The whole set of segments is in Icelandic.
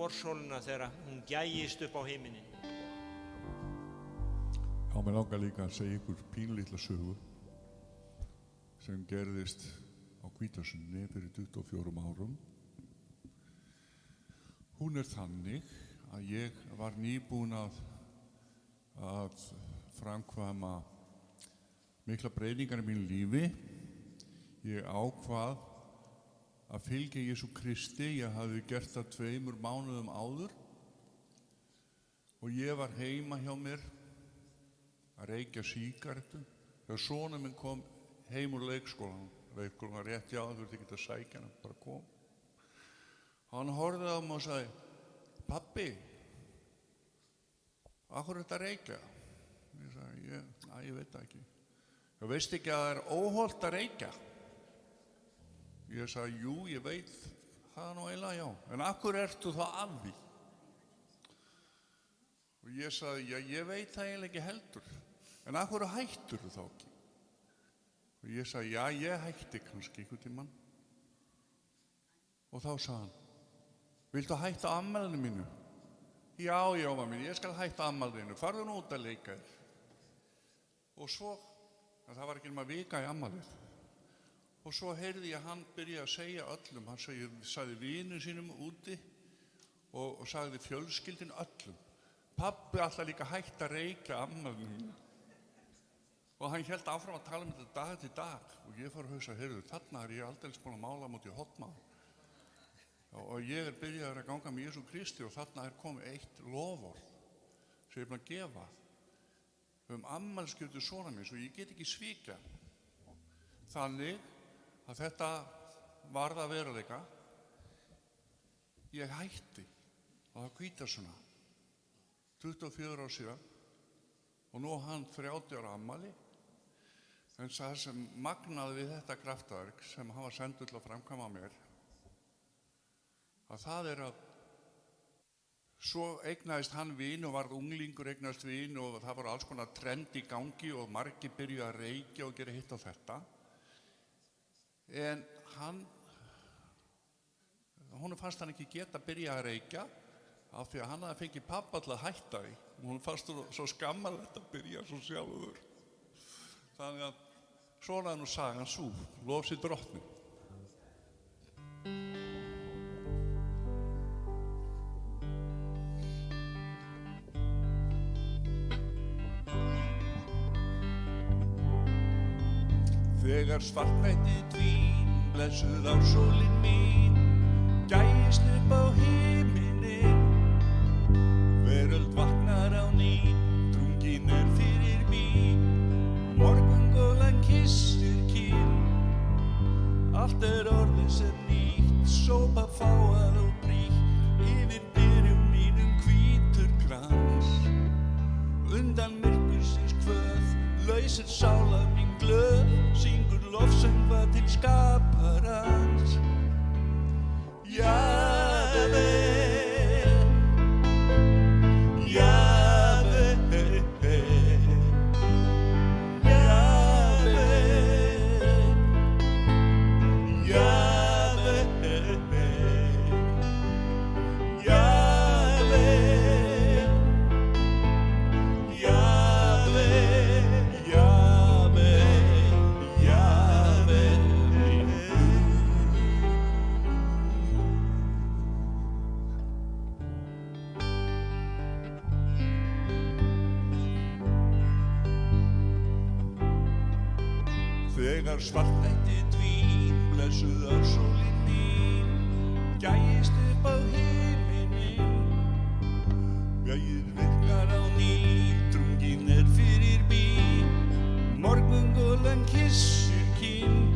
vorsólina þegar hún gægist upp á himininn. Já, mér langar líka að segja ykkur pínlitla sögu sem gerðist á Hvítasunnu fyrir 24 árum. Hún þannig að ég var nýbúinn að framkvæma mikla breytingar í mínu lífi. Ég ákvað að fylgja Jesú Kristi. Ég hafði gert það 2 mánuðum áður og ég var heima hjá mér að reykja sígarettu þegar sonur minn kom heim úr leikskólanum var rétt hjá það, þurfti ekki að sækja hann, bara kom. Hann horfði á mig og sagði: "Pabbi, af hverju ertu að reykja?" Ég sagði: ég veit það ekki. "Þú veist ekki að það er óhollt að reykja?" Ég sagði: "Jú, ég veit það nú eiginlega, já. En af hverju ertu þá af því?" Og ég sagði: "Ég veit það eiginlega ekki heldur. En af hverju hættur þú þá ekki?" Og ég sagði: "Ég hætti kannski einhvern tímann." Og þá sagði hann: "Viltu hætta afmælinu mínu?" "Já, mamma mín, ég skal hætta afmælinu. Farðu nú út að leika þér." Og svo, það var ekki nema vika í afmælið. Og svo heyrði ég hann byrja að segja öllum, hann sagði vinum sínum úti og sagði fjölskyldin öllum: "Pabbi ætlar líka hægt að reykja afmælinu mínu." Og hann hélt áfram að tala þetta dag til dag og ég fór að hugsa: heyrðu, þarna ég aldeilis búinn að mála móti hotmaður. Og ég byrjaður að ganga með Jesú Kristi og þarna komið eitt loforð sem ég búinn að gefa afmælisgjöf sonar míns og ég get ekki svíkja. Þannig að þetta varð að veruleika. Ég hætti á Hvítasunnu 24 ár síðan og nú hann 30 ára afmæli. En það sem magnaði við þetta kraftaverk sem hann var sendur til að framkvæma mér, að það að svo eignaðist hann vin og varð unglingur, eignaðist vin og það var alls konar trend í gangi og margir byrjuðu að reykja og gera hitt á þetta. En honum fannst hann ekki geta að byrja að reykja af því að hann hafði fengið pabba til að hætta því. Honum fannst svo skammarlegt að byrja svo sjálfur. Þannig að svona nú sagan sú, lof sé Drottni. Þegar svartnættið dvín, blessuð ársólin mín, gægist upp á himininn, veröld vaknar á ný, drungin fyrir mín, morgungólan kyssir kinn, allt orðið sem nýtt, sópa fáað og brýtt, yfir byrjum mínum hvítur krans, undan myrkursins kvöð, lausir sála mín glöð, syngur lofsöngva til skaparans. Jahve, Jahve, Jahve, Jahve, Jahve, Jahve, Jahve, Þegar svartnættið dvín, blessuð ársólin mín, gægist upp á himininn, bjagið virkar á ný, drungin fyrir bín, morgungólan kyssir kinn,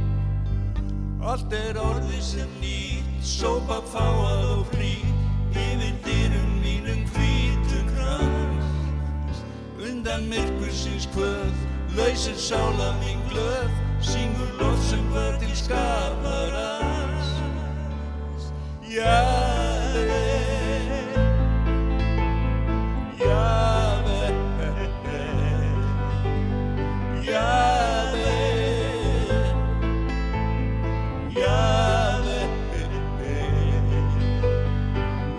allt orðið sem nýtt, sópa fáað og frítt, yfir dyrum mínum hvítur krans, undan myrkursins kvöð, lausir sála mín glöð, syngur lofsöngva til skaparans. Jahve, Jahve, Jahve, Jahve,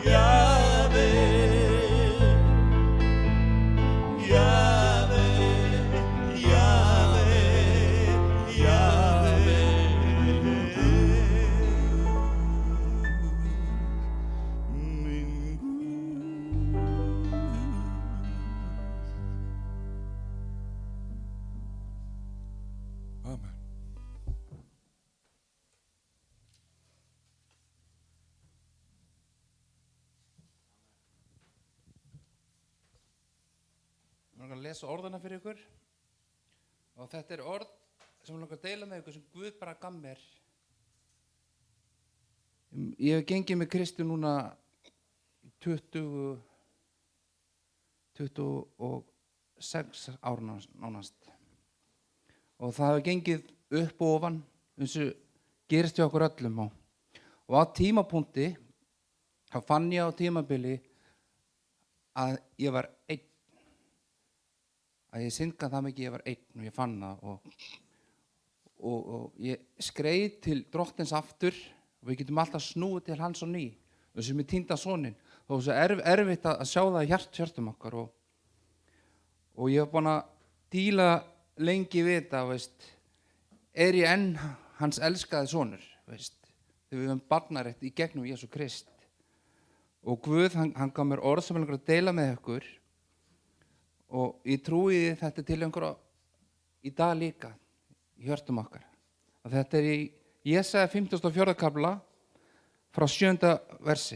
Jahve. lesa orðana fyrir ykkur og þetta orð sem ég langar að deila með ykkur sem Guð bara gaf mér. Ég hef gengið með Kristi núna 26 ár nánast og það hefur gengið upp og ofan eins og gerist hjá okkur öllum og á tímapunkti þá fann ég á tímabili að ég var einn, að ég syndgaði það mikið ég var einn og ég fann það og ég skreið til Drottins aftur og við getum alltaf snúið til hans á ný og sem er týnda soninn þó er svo erfitt að sjá það í hjartum okkar og ég hef búin að díla lengi við þetta, er ég enn hans elskaði sonur, þegar við höfum barnarétt í gegnum Jesú Krist og Guð, hann gaf mér orð sem ég langar að deila með ykkur og ég trúi þetta til einhverja í dag líka í hjörtum okkar og þetta í Jesaja 54. kafla frá 7. versi.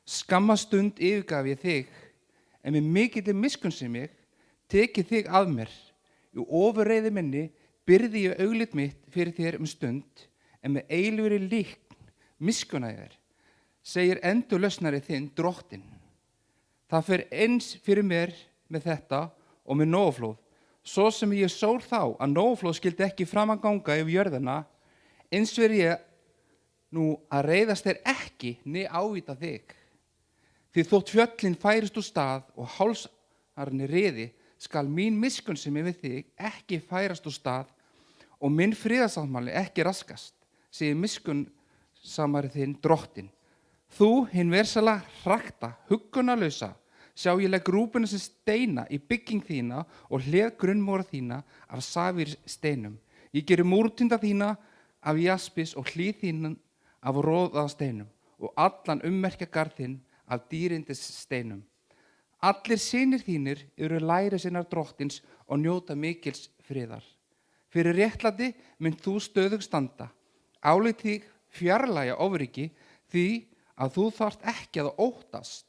Skamma stund yfirgaf ég þig en með mikilli miskunnsemi tekið þig að mér í ofurreiði minni byrði ég augliti mitt fyrir þér stund en með eilífri líkn miskunnaði þér segir endurlausnari þinn Drottinn. Það fer eins fyrir mér með þetta og með Nóaflóð, svo sem ég sór þá að Nóaflóð skildi ekki framan ganga yfir jörðina, eins verð ég nú að reiðast þér ekki né ávíta þig. Því þótt fjöllin færist úr stað og hálsarni riði, skal mín miskunnsemi við þig ekki færast úr stað og minn friðarsáttmáli ekki raskast, segir miskunnsamari þinn Drottinn. Þú, hinn versala hrakta, huggunarlausa, sjá ég legg rúpuna sem steina í bygging þína og hlið grunnmóra þína af safír steinum. Ég geri múrtinda þína af jaspis og hlið þína af róða steinum og allan ummerkjagarð þinn af dýrindis steinum. Allir synir þínir eru læri sinnar Drottins og njóta mikils friðar. Fyrir réttlæti mynd þú stöðug standa. Áleit þig fjarlægja ofriki því að þú þarft ekki að óttast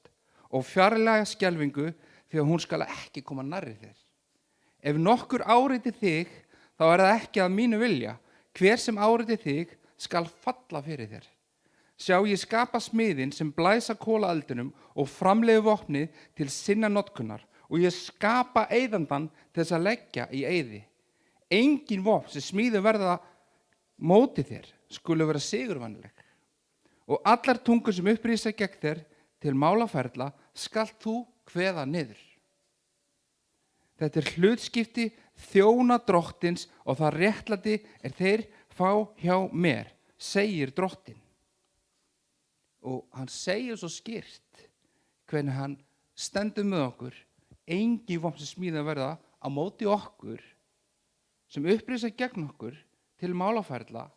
og fjarlægja skelfingu því að hún skal ekki koma nærri þér. Ef nokkur áreiti þig, þá er það ekki að mínu vilja. Hver sem áreiti þig skal falla fyrir þér. Sjá ég skapa smiðinn sem blæsa kolaeldinum og framleiði vopnið til sinna notkunar og ég skapa eyðandann til þess að leggja í eyði. Engin vopn sem smíði verða móti þér skulu vera sigurvænleg. Og allar tungur sem upprýsa gegn þér til málaferla skalt þú kveða niður. Þetta hlutskipti þjóna Drottins og það réttlæti þeir fá hjá mér, segir Drottinn. Og hann segir svo skýrt hvernig hann stendur með okkur, engin vopn sem smíða verða á móti okkur, sem upprýsa gegn okkur til málaferla,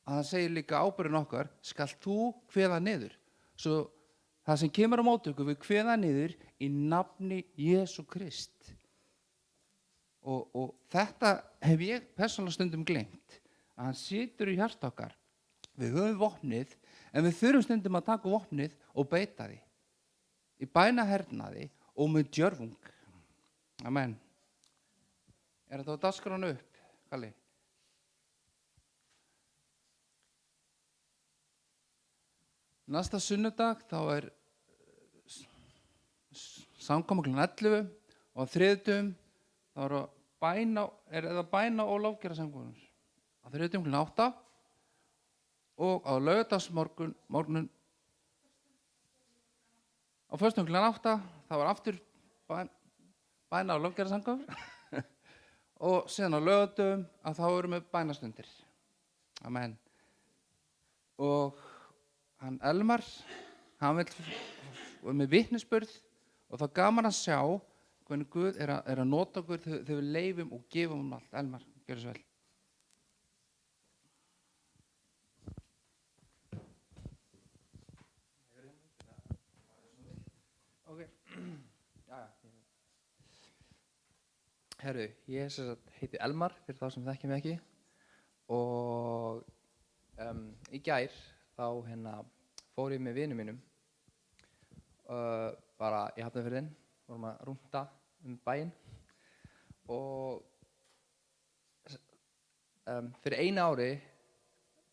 að hann segir líka ábyrgðin okkar, skalt þú kveða niður. Svo það sem kemur á móti okkur, við kveða niður í nafni Jesú Krist. Og þetta hef ég persónulega stundum gleymt, að hann situr í hjarta okkar. Við höfum vopnið, en við þurfum stundum að taka vopnið og beita því. Í bænahernaði og með djörfung. Amen. Er þetta á dagskránu upp, Kalli? Næsta sunnudag þá samkoma klukkan 11 og á þriðjudögum þá er bæna og lofgerðarsamkomur. Á þriðjudögum klukkan 8 og á laugardagsmorgun á föstudögum klukkan 8 þá var aftur bæna og lofgerðarsamkomur og síðan á laugardögum að þá erum við bænastundir. Amen. Og hann Elmar, hann vil með vitnisburð og það er gaman að sjá hvernig Guð er að nota okkur þegar við leifum og gefum allt. Elmar, gjörðu svo vel. Okay. Herru, ég heiti Elmar fyrir þá sem þekki mig ekki og í gær þá fór ég með vinum mínum bara í Hafnarfjörðinn, vorum að rúnta bæinn og fyrir einu ári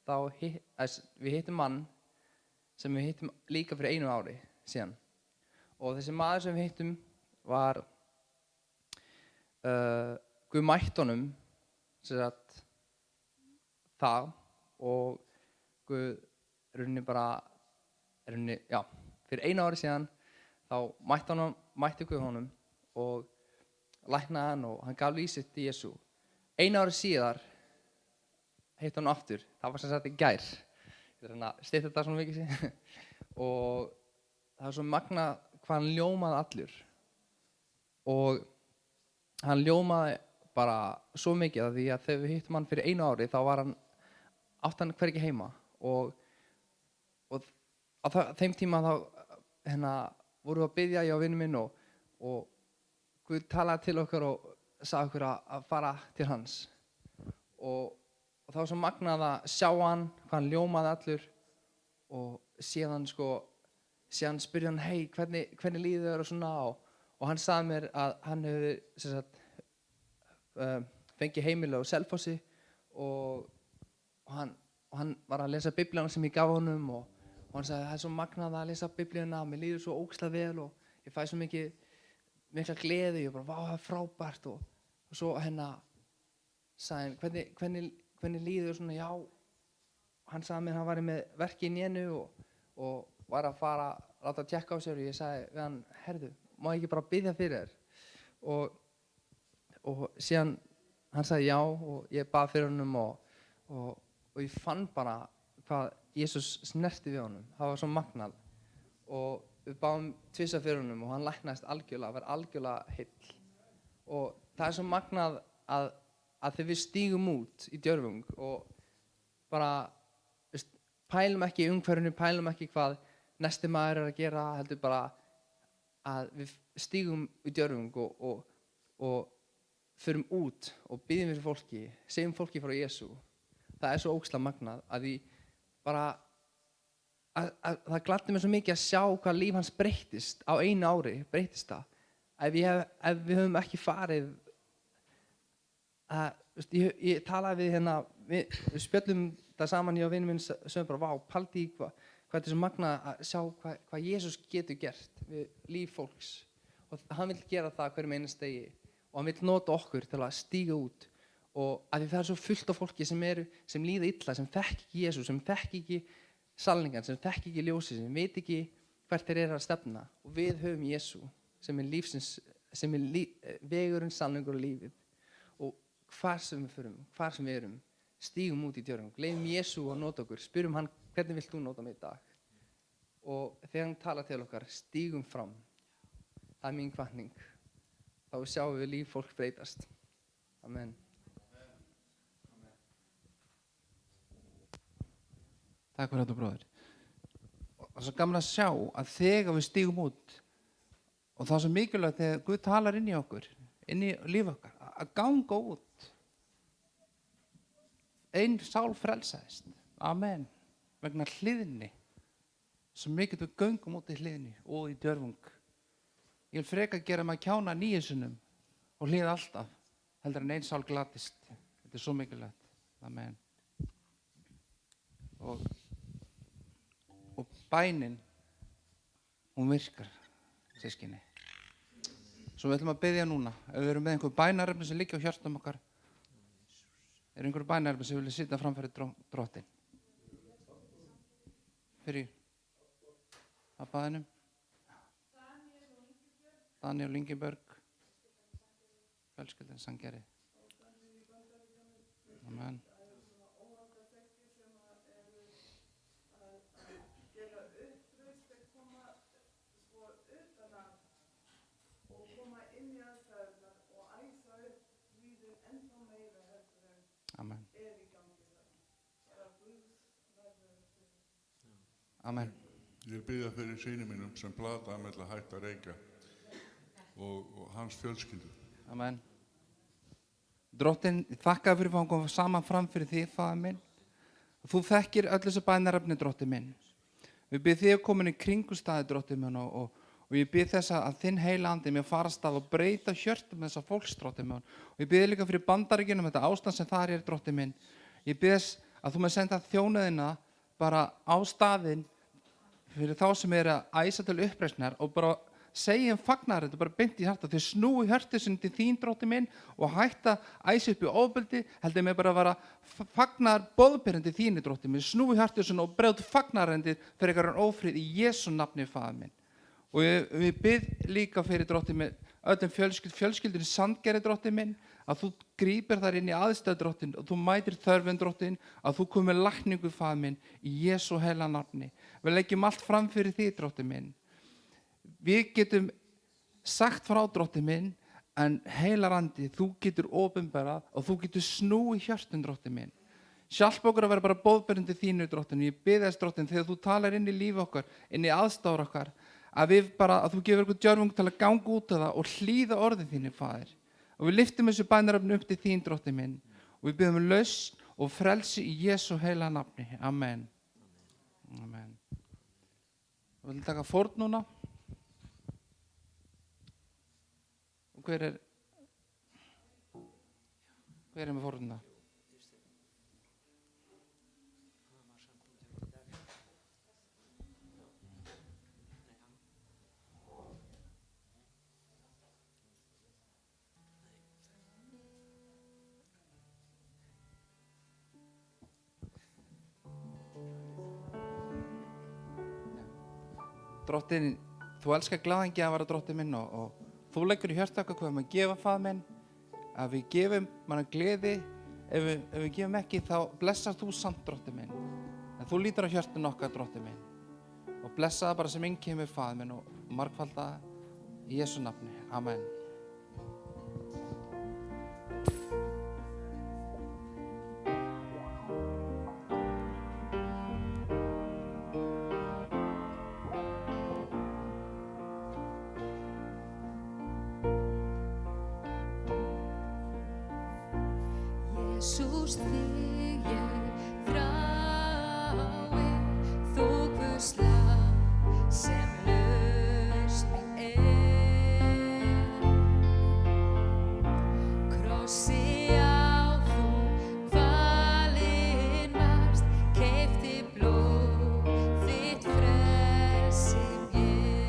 þá við hittum mann sem við hittum líka fyrir einu ári síðan og þessi maður sem við hittum var Guð mætti honum það og Guð fyrir einu ári síðan þá mætti Guð honum og læknaði hann og hann gaf líf sitt í Jesú. Einu ári síðar hitti hann aftur, það var sem sagt í gær. Ég er að stytta þetta svona mikið síðan og það var svo magnað hvað hann ljómaði allur og hann ljómaði bara svo mikið af því að þegar við hittum hann fyrir einu ári þá var átti hann hvergi heima og á þeim tíma þá vorum við að biðja ég og vinur minn og Guð talaði til okkar og sagði okkur að fara til hans og það var svo magnað að sjá hann hvað hann ljómaði allur og síðan spurði hann hei hvernig líður þér og svona og hann sagði mér að hann hefði fengið heimili á Selfossi og hann var að lesa biblíuna sem ég gaf honum og hann sagði það er svo magnað að lesa biblíuna mér líður svo ógeðslega vel og ég fæ svo mikla gleði og bara vá það er frábært og svo sagði hann hvernig líður svona já hann sagði mér hann væri með verki í nénu og var að fara að láta tjekka á sér og ég sagði við hann herðu má ég ekki bara biðja fyrir þér og síðan hann sagði já og ég bað fyrir honum og ég fann bara hvað Jesús snerti við honum það var svo magnað og við báðum tvisvar fyrir honum og hann læknaðist algjörlega var algjörlega heill og það er svo magnað að þegar við stígum út í Djörvung og bara pælum ekki í umhverfinu, pælum ekki hvað næsti maður að gera heldur bara að við stígum í Djörvung og förum út og biðjum fyrir fólki, segjum fólki frá Jesú. Það er svo ógeðslega magnað að því bara að það gladdi mér svo mikið að sjá hvað líf hans breyttist á einu ári, breyttist það. Ef við höfum ekki farið ég talaði við við spjöllum það saman ég og vinur minn sögum bara vá, paldi hvað þetta er svo magnað að sjá hvað Jesús getur gert við líf fólks og hann vill gera það hverjum einasta degi og hann vill nota okkur til að stíga út og að því það er svo fullt af fólki sem líða illa, sem þekki ekki Jesús, sem þekki ekki sannleikann, sem þekki ekki ljósið, sem veit ekki hvert þeir eru að stefna og við höfum Jesú sem er lífsins, sem er vegurinn, sannleikur og lífið og hvar sem við förum, hvar sem við erum, stígum út í Djörvung, leyfum Jesú að nota okkur, spyrjum hann hvernig vilt þú nota mig í dag og þegar hann talar til okkar, stígum fram, það er mín hvatning, þá sjáum við líf fólk breytast. Amen. Takk fyrir þetta bróðir. Og það er svo gaman að sjá að þegar við stígum út og það er svo mikilvægt þegar Guð talar inn í okkur, inn í líf okkar, að ganga út. Ein sál frelsaðist. Amen. Vegna hliðni. Svo mikið við göngum út í hliðni og í Djörvung. Ég vil frekar gera maður kjána 9 sinnum og hlýða alltaf heldur en ein sál glatist. Þetta er svo mikilvægt. Amen. Og bænin, hún virkar, sískinni. Svo við ætlum að biðja núna. Ef við erum með einhver bænarefni sem liggja á hjartum okkar, er einhver bænarefni sem vilja sitja fram fyrir Drottinn. Fyrir pappaðinum. Daniel Ingeborg. Fjölskyldan Sangeri. Amen. Amen. Amen. Ég vil biðja fyrir syni mínum sem plataði með að hætta að reykja og hans fjölskyldu. Amen. Drottinn, þakka fyrir að hann kom saman fram fyrir því, faðir minn. Þú þekkir öll þessu bænarefni, Drottinn minn. Við biðjum þig að koma inn í kringumstæði, Drottinn minn, og og ég bið þess að þinn heila andi mér fara af stað og breyta hjörtum þessa fólks, Drottinn minn, og ég bið líka fyrir Bandaríkjunum þetta ástand sem þar Drottinn minn. Ég bið þess að þú með senda þjónuðina bara á staðinn fyrir þá sem að æsa til uppreisnar og bara segjum fagnar þetta bara beint í hjarta, þau snúi hjörtu sinni til þín, Drottinn minn, og hætta æsa upp í ofbeldi, heldur mig bara að vera fagnar boðberandi þínu, Drottinn minn, snúi hjörtu sinni og breyta fagnarendi fyrir einhverjan ófrið í Jesú nafni, Faðir minn. Og við bið líka fyrir, Drottinn minn, öllum fjölskyldunni Sandgerði, Drottinn minn, að þú grípir þar inn í aðstöð, Drottinn, og þú mætir þörfin, Drottinn, að þú komir lækningu, Faðir minn, í Jesú heila nafni. Við leggjum allt fram fyrir því, Drottinn minn. Við getum sagt frá, Drottinn minn, en heilar andi, þú getur opinberað og þú getur snúið hjörtun, Drottinn minn. Hjálpa okkur að vera bara boðberandi þínu, Drottinn. Ég bið þess, Drottinn, þegar þú talar inn í lífi okkar, inn í aðstæður okkar, að þú gefur okkur djörfung til að ganga út af það og hlýða orðið þínu, Faðir. Og við lyftum þessu bænaröfni upp til þín, Drottinn minn, og við biðum lausn og frelsi í Jesú heila nafni. Amen. Amen. Við viljum taka fórn núna. Og hver er með fórnuna? Drottinn, þú elskar glaðan gjafara, Drottinn minn, og þú leggur í hjarta okkar hvað við gefa, Faðir minn, að við gefum manna gleði, ef við gefum ekki þá blessar þú samt, Drottinn minn, en þú lítur á hjörtun okkar, Drottinn minn, og blessa það bara sem inn kemur, Faðir minn, og margfalda í Jesú nafni. Amen. Jesús, þig ég þrái, þú Guðs lamb sem lausn mín krossi á þú falinn varst, keypti blóð þitt frelsi mér.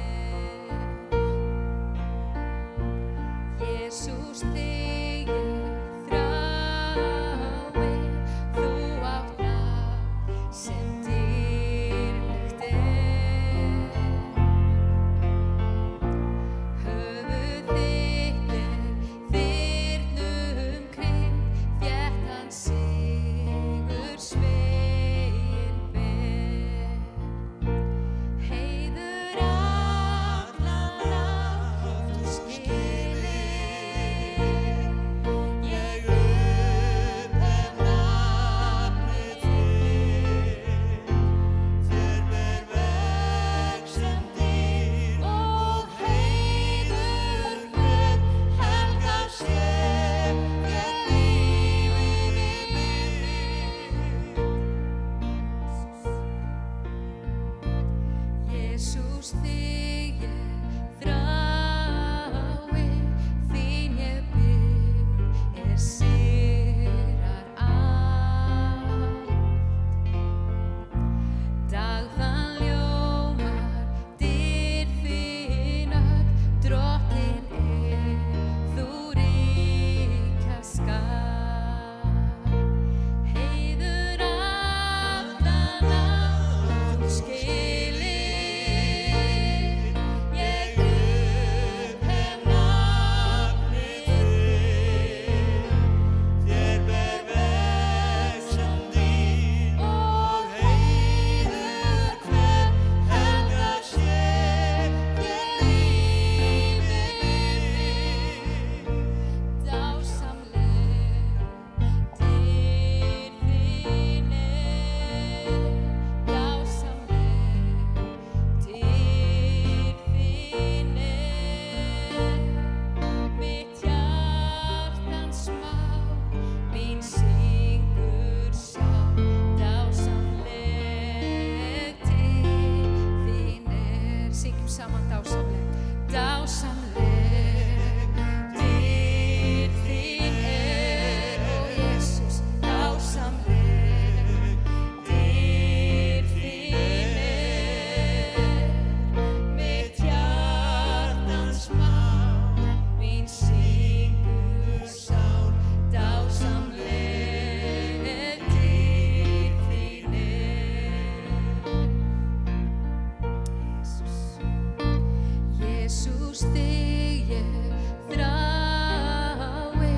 Jesús, þig ég saman dásamleg. dásamleg dýrð þín ó Jesús, dásamleg dýrð þín mitt hjartans mál, mín syngur sál, dásamleg dýrð þín Jesús, þig ég þrái,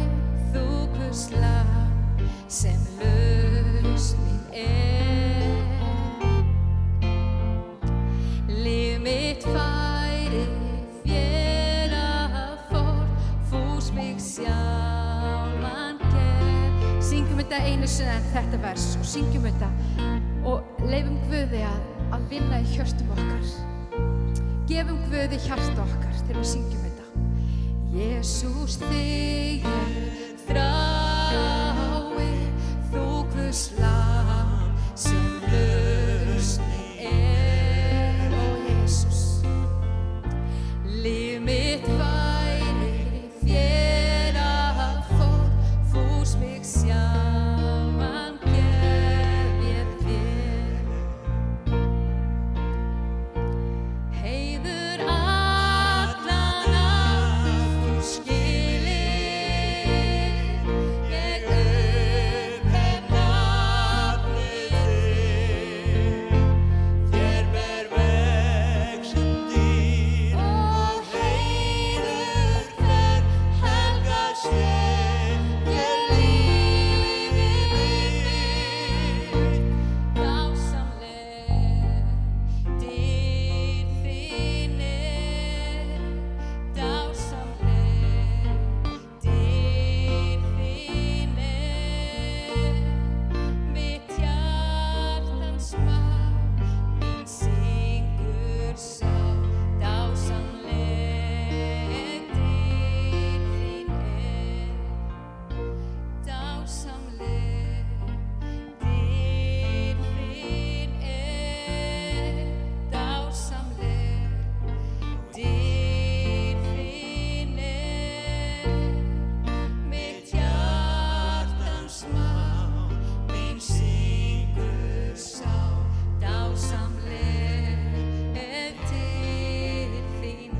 þú Guðs lamb sem lausn mín Líf mitt færi þér að fórn, mig sjálfan ger. Syngjum þetta einu sinni en þetta vers og syngjum þetta og leifum Guði að vinna í hjörtum okkar. Gefum Guði hjarta okkar þegar við syngjum þetta. Jesús, þig ég þrái, þú Guðs lamb sem lausn mín ó Jesús. Líf mitt væri þér að fórn, mig sjálfan gef ég þér. Heiður allan að þú skilir, ég upphef nafnið þitt. Þér ber veg sem dýr og heiður hver helgar sér. Ég lífi mitt, dásamleg dýrð þín dásamleg dýrð þín mitt hjartans mál, mín syngur sál, dásamleg dýrð þín dásamleg dýrð þín dásamleg dýrð þín mitt hjartans mál, mín syngur sál, dásamleg dýrð þín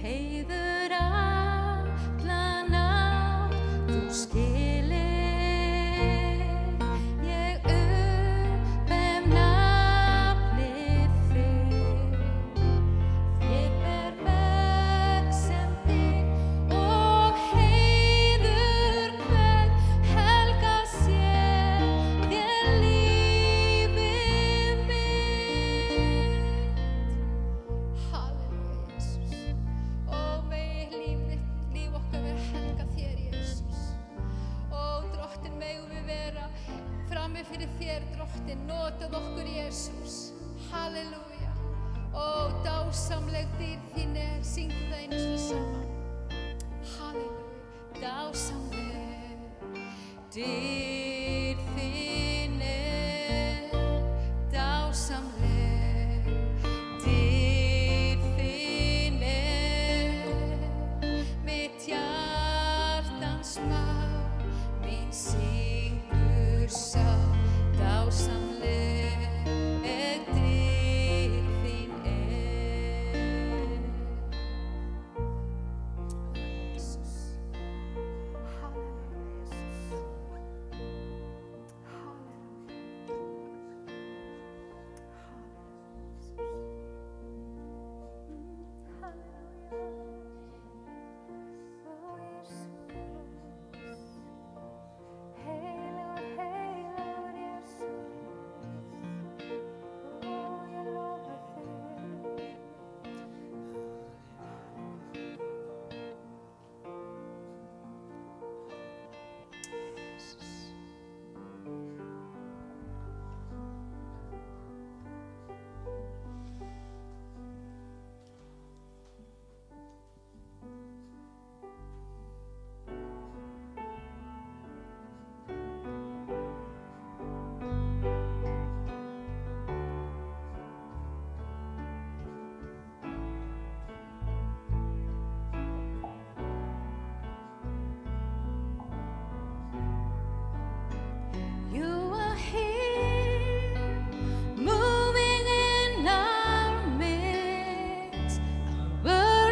heiður allan átt þú skilir, ég upphef nafnið þitt. Þér ber veg sem dýr og heiður hver helgar sér. Þér lífið mitt. Halleluja, Jesús. Ó, megi líf okkar vera helgað þér, Jesús. Ó, Drottinn, megum við vera frammi fyrir þér, Drottinn, notað okkur, Jesús. Halleluja. Ó, dásamleg dýrð þín syngjum það einu sinni saman. Halleluja. Dásamleg dýrð þín dásamleg dýrð þín mitt hjartans mál, mín syngur sál, dásamleg dýrð þín Jesús. Halleluja, Jesús.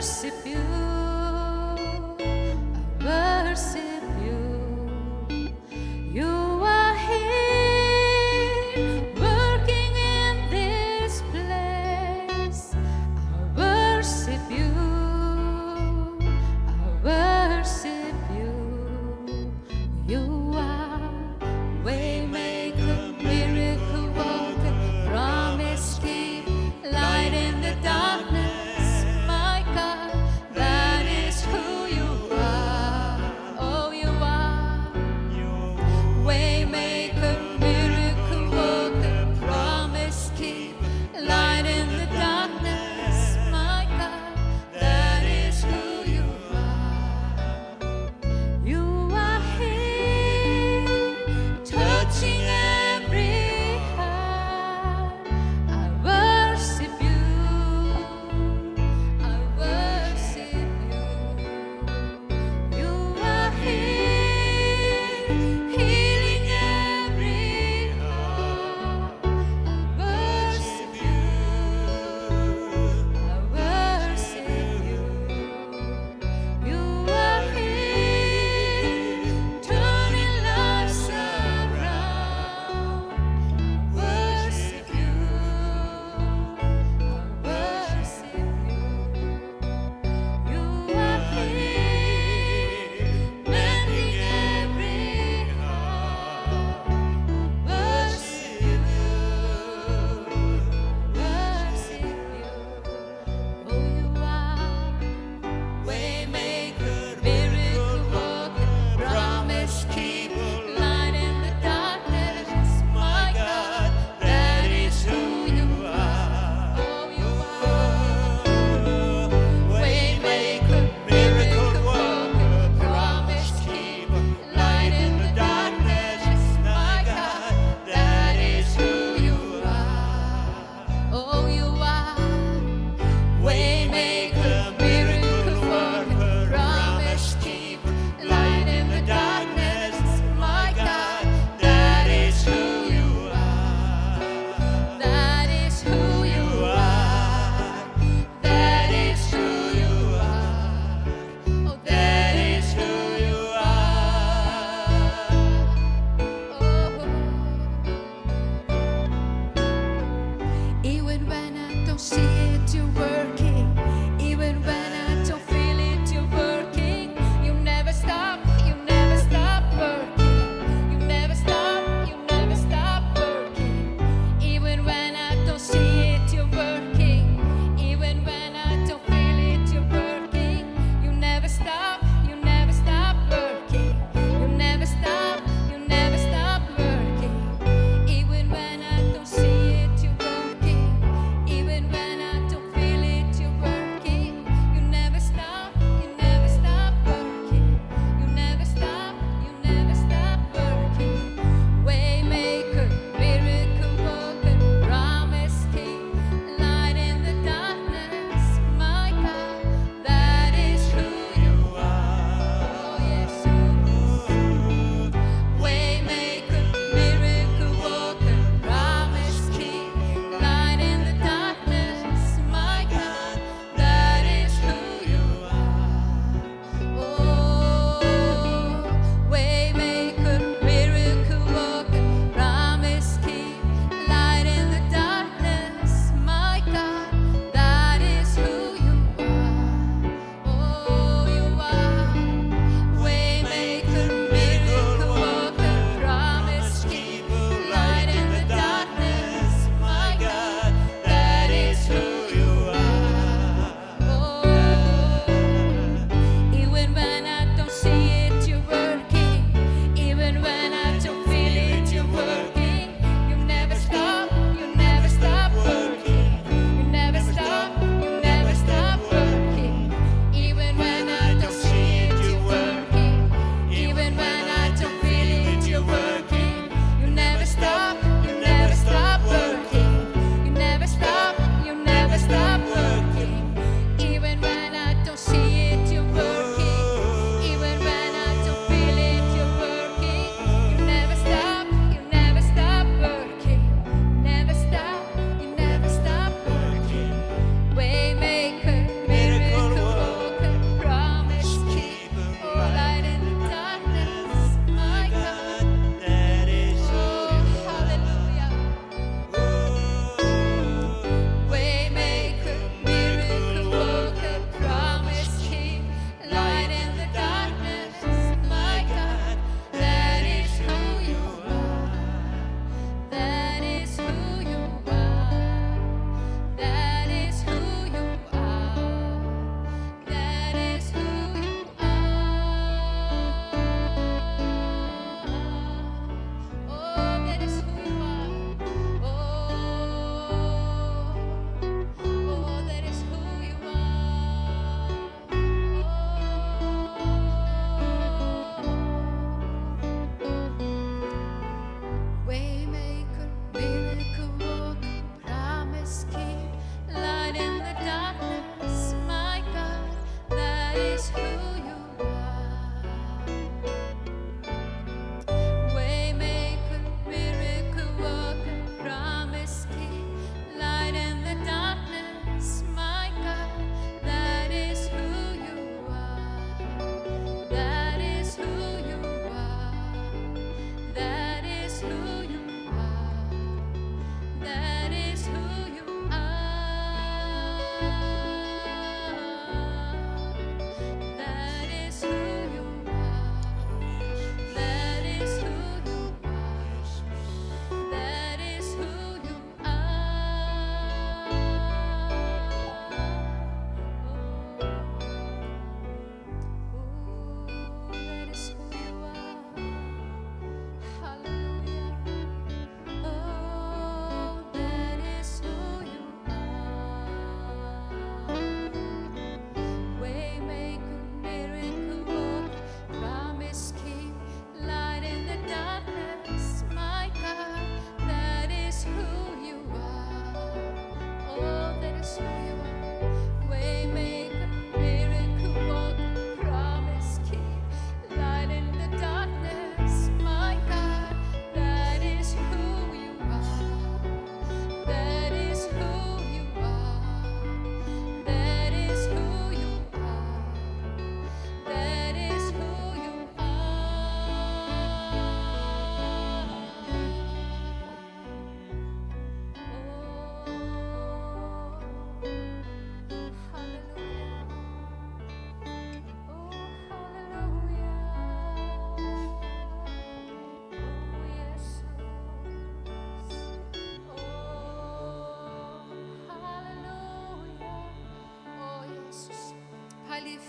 worship you. I worship you. You are here, working in this place. I worship you. I worship you. You are waymaker, miracle worker, promise keep, light in the darkness. My God,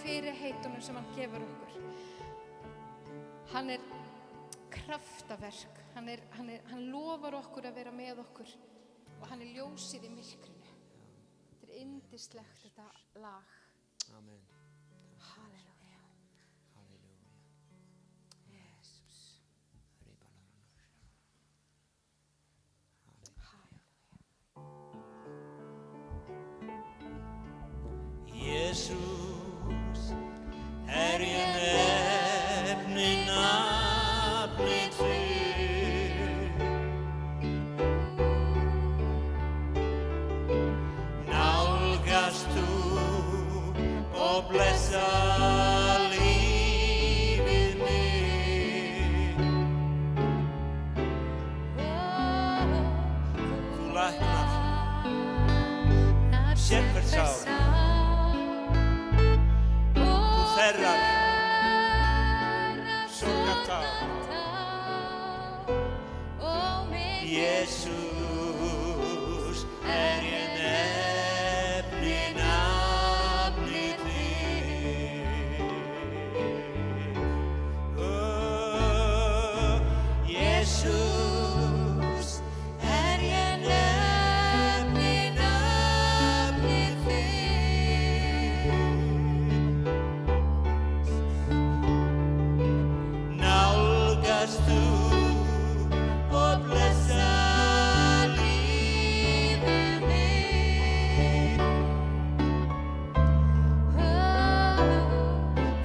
fyrir heitunum sem hann gefur okkur. Hann er kraftaverk, hann lofar okkur að vera með okkur og hann er ljósið í myrkrinu. Þetta er yndislegt þetta lag. Amen. Halleluja. Halleluja. Jesus. Jesus, er ég nefni nafnið þitt, nálgast þú og blessa lífið mitt. Þú læknar sérhvert sár, þerrar sorgartár. Jesus, er ég nefni nafnið þitt. Jesus, er ég nefni nafnið þitt. Nálgast þú og blessa lífið mitt.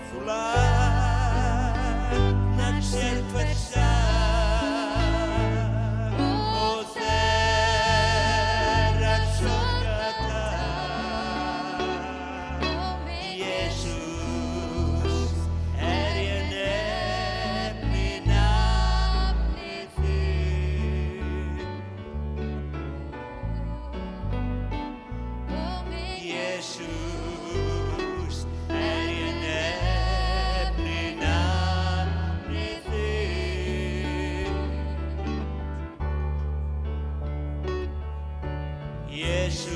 Þú læknar sérhvert sár og þerrar sorgartár. Jesus, er ég nefni nafnið þitt. Jesus, er ég nefni nafnið þitt. Jesus,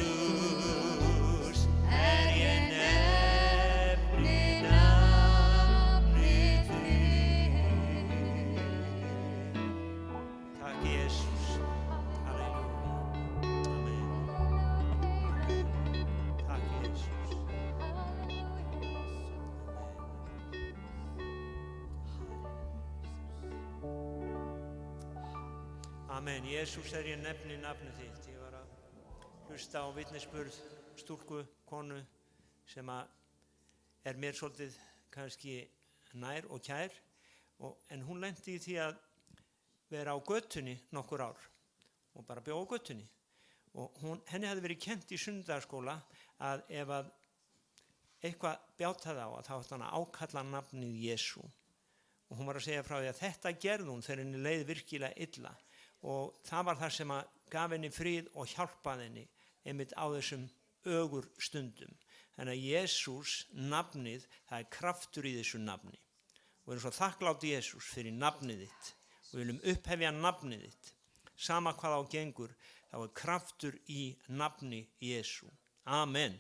er ég nefni nafnið þitt. Takk Jesus. Halleluja. Amen. Takk Jesus. Amen. Jesus, er ég nefni nafnið þitt. Ég var að hlusta á vitnisburð stúlku, konu sem er mér svolítið kannski nær og kær, en hún lenti í því að vera á götunni nokkur ár og bara bjó á götunni. Og henni hafði verið kennt í sunnudagsskóla að ef að eitthvað bjátaði á þá átti hann að ákalla nafnið Jesú. Og hún var að segja frá því að þetta gerði hún þegar henni leið virkilega illa. Og það var það sem að gaf henni frið og hjálpaði henni einmitt á þessum ögur stundum. Þannig að Jesús nafnið, það er kraftur í þessu nafni. Og við erum svo þakklátt Jesús fyrir nafnið þitt. Og við viljum upphefja nafnið þitt. Sama hvað á gengur, þá er kraftur í nafni Jesú. Amen.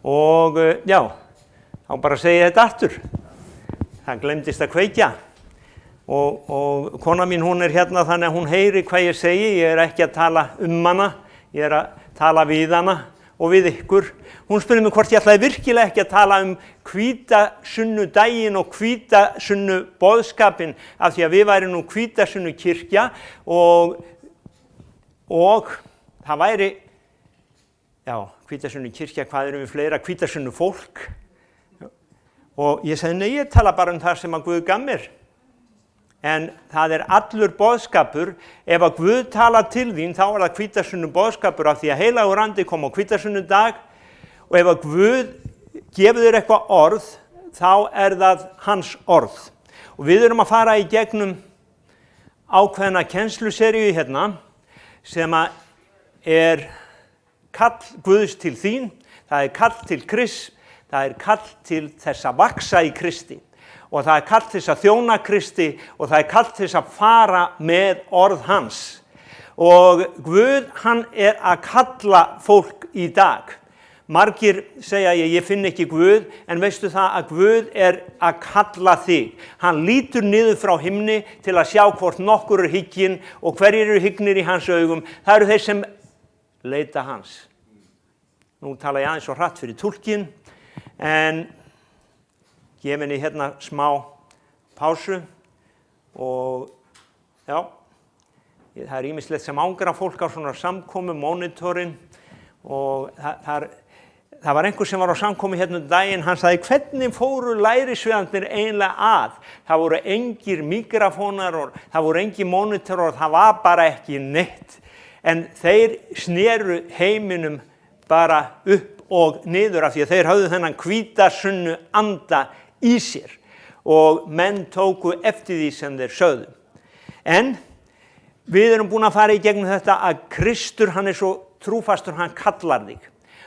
og já, þá bara segi ég þetta aftur. Það glemdist að kveikja og kona mín hún hérna þannig að hún heyri hvað ég segi. Ég ekki að tala hana, ég að tala við hana og við ykkur. Hún spurði mig hvort ég ætlaði virkilega ekki að tala hvítasunnu-daginn og hvítasunnu-boðskapinn af því að við væri nú hvítasunnu-kirkja og það væri, já, hvítasunnu-kirkja, hvað erum við fleira, hvítasunnu-fólk. Og ég sagði, nei, ég tala bara það sem að Guð gaf mér. En það allur boðskapur, ef að Guð tala til þín, þá það hvítasunnu boðskapur af því að heilagur andi kom á hvítasunnudag og ef að Guð gefur þér eitthvað orð, þá það hans orð. Og við erum að fara í gegnum ákveðna kennsluseríu hérna sem að kall Guðs til þín, það kall til Krists, það kall til þess að vaxa í Kristi. Og það kall til þess að þjóna Kristi og það kall til þess að fara með orð hans. Og Guð, hann að kalla fólk í dag. Margir segja ég finn ekki Guð, en veistu það að Guð að kalla þig. Hann lítur niður frá himni til að sjá hvort nokkur hygginn og hverjir eru hyggnir í hans augum. Það eru þeir sem leita hans. Nú tala ég aðeins svo hratt fyrir túlkinn, en gef henni hérna smá pásu og já, það ýmislegt sem ángra fólk á svona samkomu, monitorinn og það var einhver sem var á samkomu hérna daginn, hann sagði hvernig fóru lærisveidarnir eiginlega að? Það voru engir mikrofónar og það voru engir monitorar og það var bara ekki neitt. En þeir sneru heiminum bara upp og niður af því að þeir höfðu þennan hvítasunnu anda í sér og menn tóku eftir því sem þeir sögðu. En við erum búin að fara í gegnum þetta að Kristur, hann svo trúfastur, hann kallar þig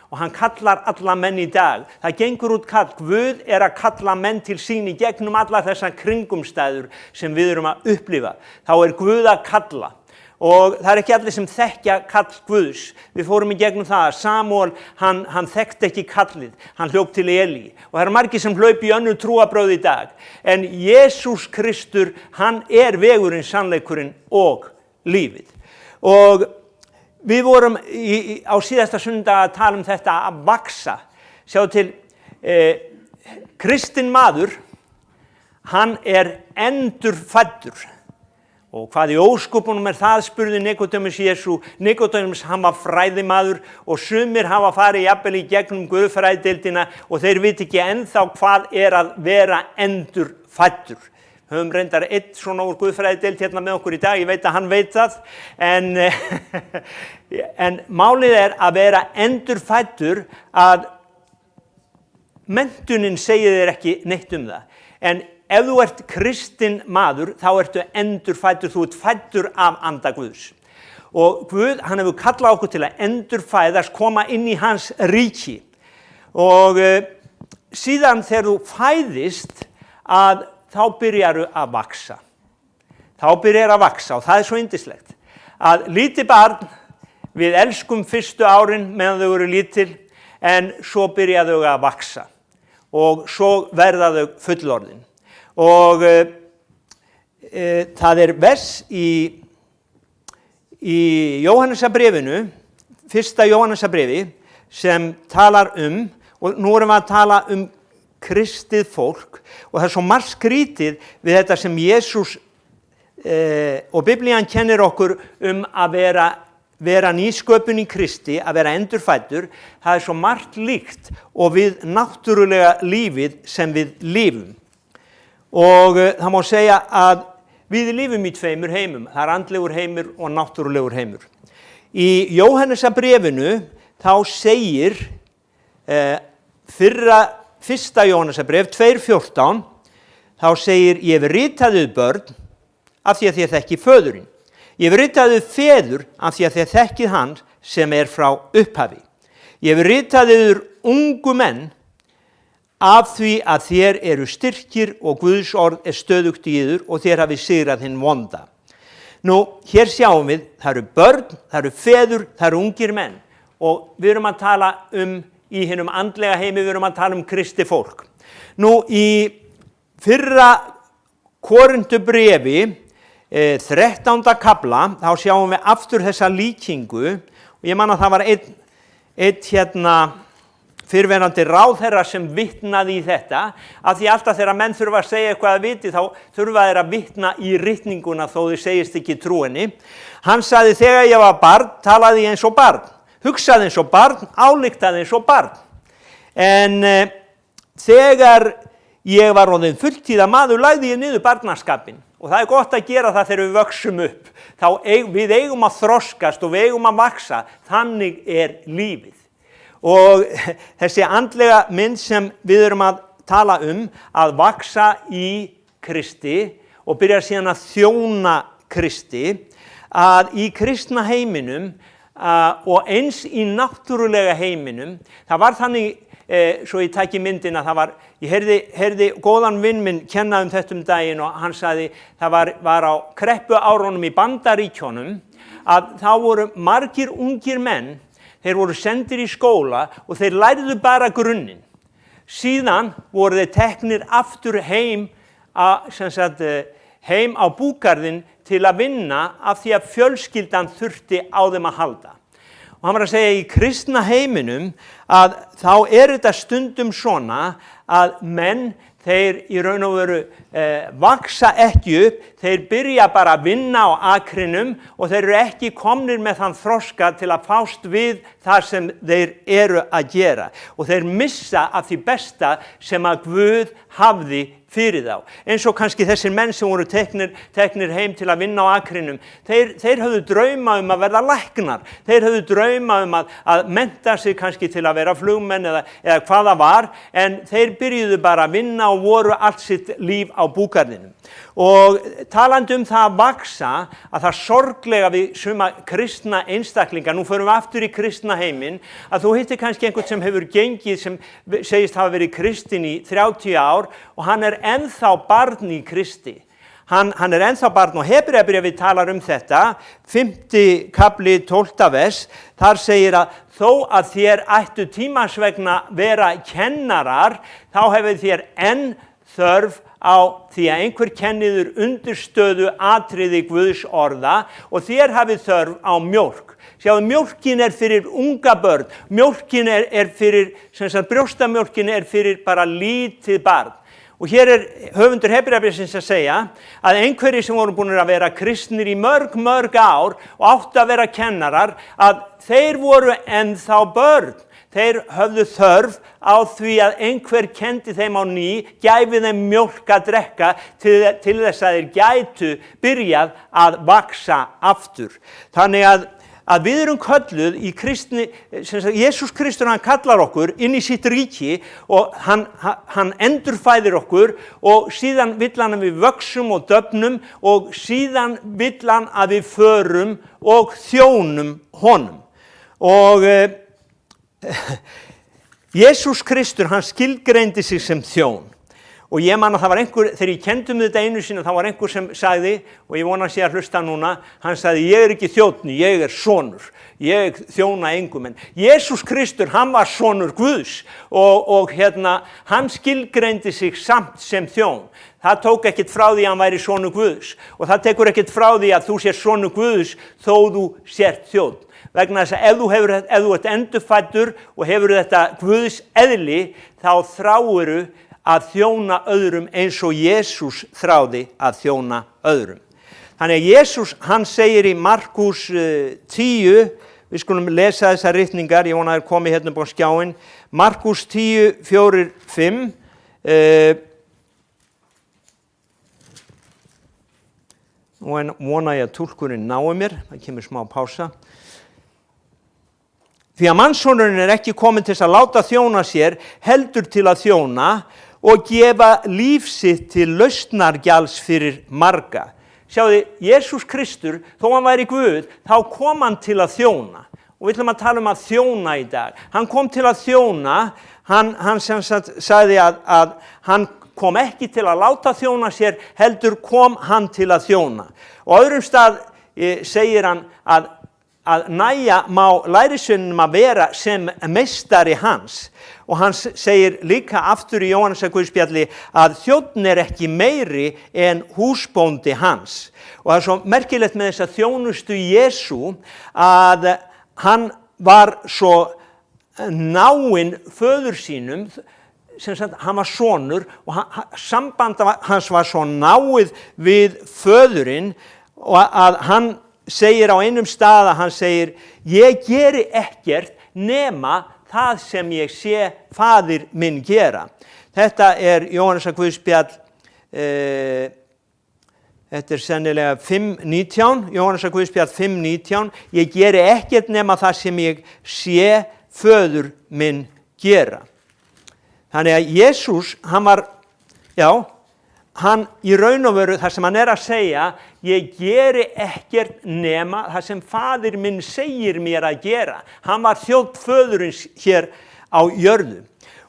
og hann kallar alla menn í dag. Það gengur út kall, Guð að kalla menn til sín í gegnum alla þessar kringumstæður sem við erum að upplifa. Þá Guð að kalla. Og það ekki allir sem þekkja kall Guðs. Við fórum í gegnum það að Samúel, hann þekkti ekki kallið, hann hljóp til Elí. Og það margir sem hlaup í önnur trúarbrögð í dag. En Jesús Kristur, hann vegurinn, sannleikurinn og lífið. Og við vorum á síðasta sunnudag að tala þetta að vaxa. Sjá til, kristinn maður, hann endurfæddur. Og hvað í ósköpunum það, spurði Nikodémus Jesú. Nikodémus, hann var fræðimaður og sumir hafa farið jafnvel í gegnum guðfræðideildina og þeir vita ekki ennþá hvað að vera endurfæddur. Höfum reyndar einn svona úr guðfræðideild hérna með okkur í dag, ég veit að hann veit það, en málið að vera endurfæddur að menntunin segir þér ekki neitt það. En ef þú kristinn maður, þá ertu endurfæddur, þú fæddur af anda Guðs. Og Guð, hann hefur kallað okkur til að endurfæðast, koma inn í hans ríki. Og síðan þegar þú fæðist, þá byrjaru að vaksa. Þá byrjar að vaksa og það svo yndislegt. Að lítið barn, við elskum fyrstu árin meðan þau eru lítil, en svo byrja þau að vaksa. Og svo verða þau fullorðin. Og það vers í Jóhannesarbréfinu, fyrsta Jóhannesarbréfi, sem talar og nú erum við að tala kristið fólk, og það svo margt skrítið við þetta sem Jesús og Biblían kennir okkur að vera nýsköpun í Kristi, að vera endurfæddur, það svo margt líkt og við náttúrulega lífið sem við lifum. Og það má segja að við lifum í tveimur heimum, það andlegur heimur og náttúrulegur heimur. Í Jóhannesarbréfinu þá segir fyrsta Jóhannesarbréf 2:14, þá segir ég hef ritað yður börn af því að þið þekkið föðurinn. Ég hef ritað yður feður af því að þið þekkið hann sem frá upphafi. Ég hef ritað yður ungu menn af því að þér eru styrkir og Guðs orð stöðugt í yður og þér hafið sigrað hinn vonda. Nú, hér sjáum við, það eru börn, það eru feður, það eru ungir menn og við erum að tala í hinum andlega heimi, við erum að tala kristi fólk. Nú í fyrra Korintubréfi, 13. kafla, þá sjáum við aftur þessa líkingu og ég man að það var einn fyrrverandi ráðherra sem vitnaði í þetta, af því alltaf þegar menn þurfa að segja eitthvað að viti þá þurfa þeir að vitna í ritninguna þó þeir segist ekki trú henni. Hann sagði þegar ég var barn, talaði ég eins og barn, hugsaði eins og barn, ályktaði eins og barn. En þegar ég var orðinn fulltíða maður lagði ég niður barnaskapinn. Og það gott að gera það þegar við vöxum upp. Við eigum að þroskast og við eigum að vaksa. Þannig lífið. Og þessi andlega mynd sem við erum að tala að vaksa í Kristi og byrja síðan að þjóna Kristi, að í kristna heiminum og eins í náttúrulega heiminum, það var þannig, svo ég tæki myndina, ég heyrði góðan vinn minn kenna þetta daginn og hann sagði, það var á kreppuárunum í Bandaríkjunum, að þá voru margir ungir menn, þeir voru sendir í skóla og þeir lærðu bara grunninn. Síðan voru þeir teknir aftur heim á búgarðinn til að vinna af því að fjölskyldan þurfti á þeim að halda. Og hann var að segja í kristna heiminum að þá þetta stundum svona að menn, þeir í raun og veru vaksa ekki upp, þeir byrja bara að vinna á akrinum og þeir eru ekki komnir með þann þroska til að fást við það sem þeir eru að gera. Og þeir missa af því besta sem að Guð hafði fyrir þá. Eins og kannski þessir menn sem voru teknir heim til að vinna á akrinum, þeir höfðu drauma að verða læknar, þeir höfðu drauma að mennta sig kannski til að vera flugmenn eða hvað það var, en þeir byrjuðu bara að vinna og voru allt sitt líf á búgarðinum. Og talandi það að vaksa, að það sorglega við suma kristna einstaklinga, nú förum við aftur í kristna heiminn, að þú hittir kannski einhvern sem hefur gengið, sem segist hafa verið kristinn í 30 ár og hann ennþá barn í Kristi. Hann ennþá barn og Hebreabréfið talar þetta, 5. kafli 12. vers, þar segir að þó að þér ættu tímans vegna vera kennarar, þá hefur þér enn þörf á því að einhver kenniður undirstöðu atriði Guðs orða og þér hafið þörf á mjólk. Sjáðu, mjólkin fyrir unga börn, mjólkin fyrir, brjóstamjólkin fyrir bara lítið barn. Og hér höfundur Hebreabréfsins að segja að einhverjir sem voru búin að vera kristnir í mörg ár og áttu að vera kennarar, að þeir voru ennþá börn. Þeir höfðu þörf á því að einhver kendi þeim á ný, gæfi þeim mjólk að drekka til þess að þeir gætu byrjað að vaksa aftur. Þannig að við erum kölluð í kristni, Jesús Kristur hann kallar okkur inn í sitt ríki og hann endurfæðir okkur og síðan vill hann að við vöxum og döfnum og síðan vill hann að við förum og þjónum honum. Og Jesús Kristur hann skilgreindi sig sem þjón. Og ég man að það var þegar ég kendi þetta einu sinni, þá var einhver sem sagði, og ég vona að sé að hlusta núna, hann sagði, ég ekki þjónn, ég sonur, ég þjóna engum. En Jesús Kristur, hann var sonur Guðs og hann skilgreindi sig samt sem þjón. Það tók ekkert frá því að hann væri sonur Guðs og það tekur ekkert frá því að þú sér sonur Guðs þó þú sért þjónn. Vegna þess að ef þú ert endurfæddur og hefur þetta Guðs eðli, þá þráiru að þjóna öðrum eins og Jesús þráði að þjóna öðrum. Þannig að Jesús, hann segir í Markús 10, við skulum lesa þessar ritningar, ég vona að það komi hérna upp á skjáin, Markús 10, 4, 5, og vona ég að túlkurinn nái mér, það kemur smá pása. Því að mannssonurinn ekki kominn til að láta þjóna sér, heldur til að þjóna og gefa líf sitt til lausnargjalds fyrir marga. Sjáðu, Jesús Kristur, þó hann væri Guð, þá kom hann til að þjóna. Og við ætlum að tala að þjóna í dag. Hann kom til að þjóna, hann sem sagði að hann kom ekki til að láta þjóna sér, heldur kom hann til að þjóna. Og á öðrum stað segir hann að að næja má lærisveinunum að vera sem meistari hans. Og hann segir líka aftur í Jóhannesarguðspjalli að þjónn ekki meiri en húsbóndi hans. Og það er svo merkilegt með þessa þjónustu Jesú að hann var svo náinn föður sínum, sem sagt hann var sonur og samband hans var svo náið við föðurinn og að hann segir á einum stað að hann segir ég geri ekkert nema það sem ég sé faðir minn gera. Þetta Jóhannesarguðspjall, þetta sennilega 5:19, Jóhannesarguðspjall 5:19, ég geri ekkert nema það sem ég sé föður minn gera. Þannig að Jesús, hann var, hann í raun og veru, það sem hann að segja, ég geri ekkert nema það sem faðir minn segir mér að gera. Hann var þjónn föðurins hér á jörðu.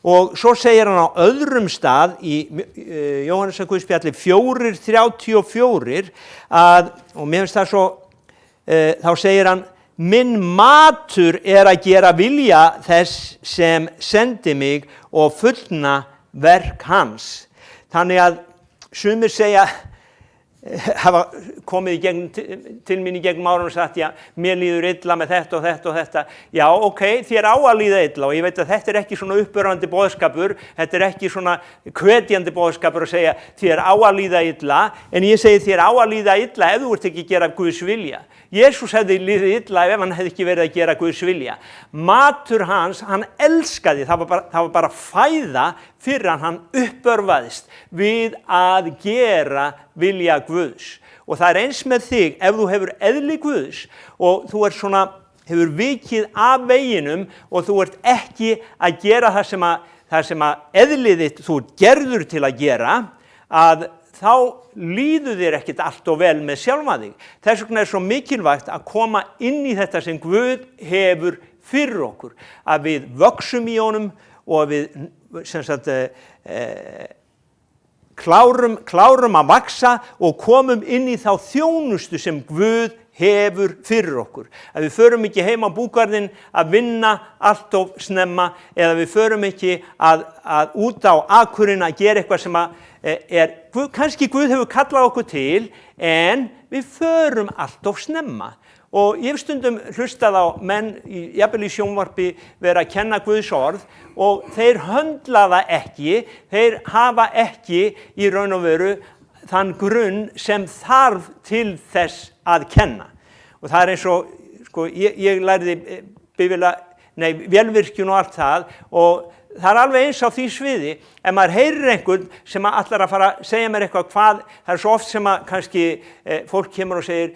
Og svo segir hann á öðrum stað í Jóhannesarguðspjalli 4:34 og mér finnst það svo, þá segir hann, minn matur að gera vilja þess sem sendi mig og fullna verk hans. Þannig að sumir segja, hafa komið til mín í gegnum árum og sagt, mér líður illa með þetta og þetta og þetta. Já, ok, þér á að líða illa og ég veit að þetta ekki svona uppörvandi boðskapur, þetta ekki svona hvetjandi boðskapur að segja þér á að líða illa, en ég segi þér á að líða illa ef þú ert ekki að gera Guðs vilja. Jesús hefði liðið illa ef hann hefði ekki verið að gera Guðs vilja. Matur hans, hann elskaði, það var bara fæða fyrir hann uppörvaðist við að gera vilja Guðs. Og það eins með þig, ef þú hefur eðli Guðs og þú hefur vikið af veginum og þú ert ekki að gera það sem að eðlið þitt þú ert gerður til að gera, að þá líður þér ekkert allt og vel með sjálfa þig. Þess vegna svo mikilvægt að koma inn í þetta sem Guð hefur fyrir okkur. Að við vöxum í honum og að við klárum að vaxa og komum inn í þá þjónustu sem Guð hefur fyrir okkur. Að við förum ekki heim á búgarðinn að vinna allt of snemma eða við förum ekki að út á akurinn að gera eitthvað sem kannski Guð hefur kallað okkur til, en við förum allt of snemma. Og ég hef stundum hlustað á menn, jafnvel í sjónvarpi, vera að kenna Guðs orð og þeir höndla það ekki, þeir hafa ekki í raun og veru þann grunn sem þarf til þess að kenna. Og það eins og, ég lærði vélvirkjun og allt það og það alveg eins á því sviði, ef maður heyrir einhvern sem ætlar að fara að segja mér eitthvað hvað, það svo oft sem að kannski fólk kemur og segir,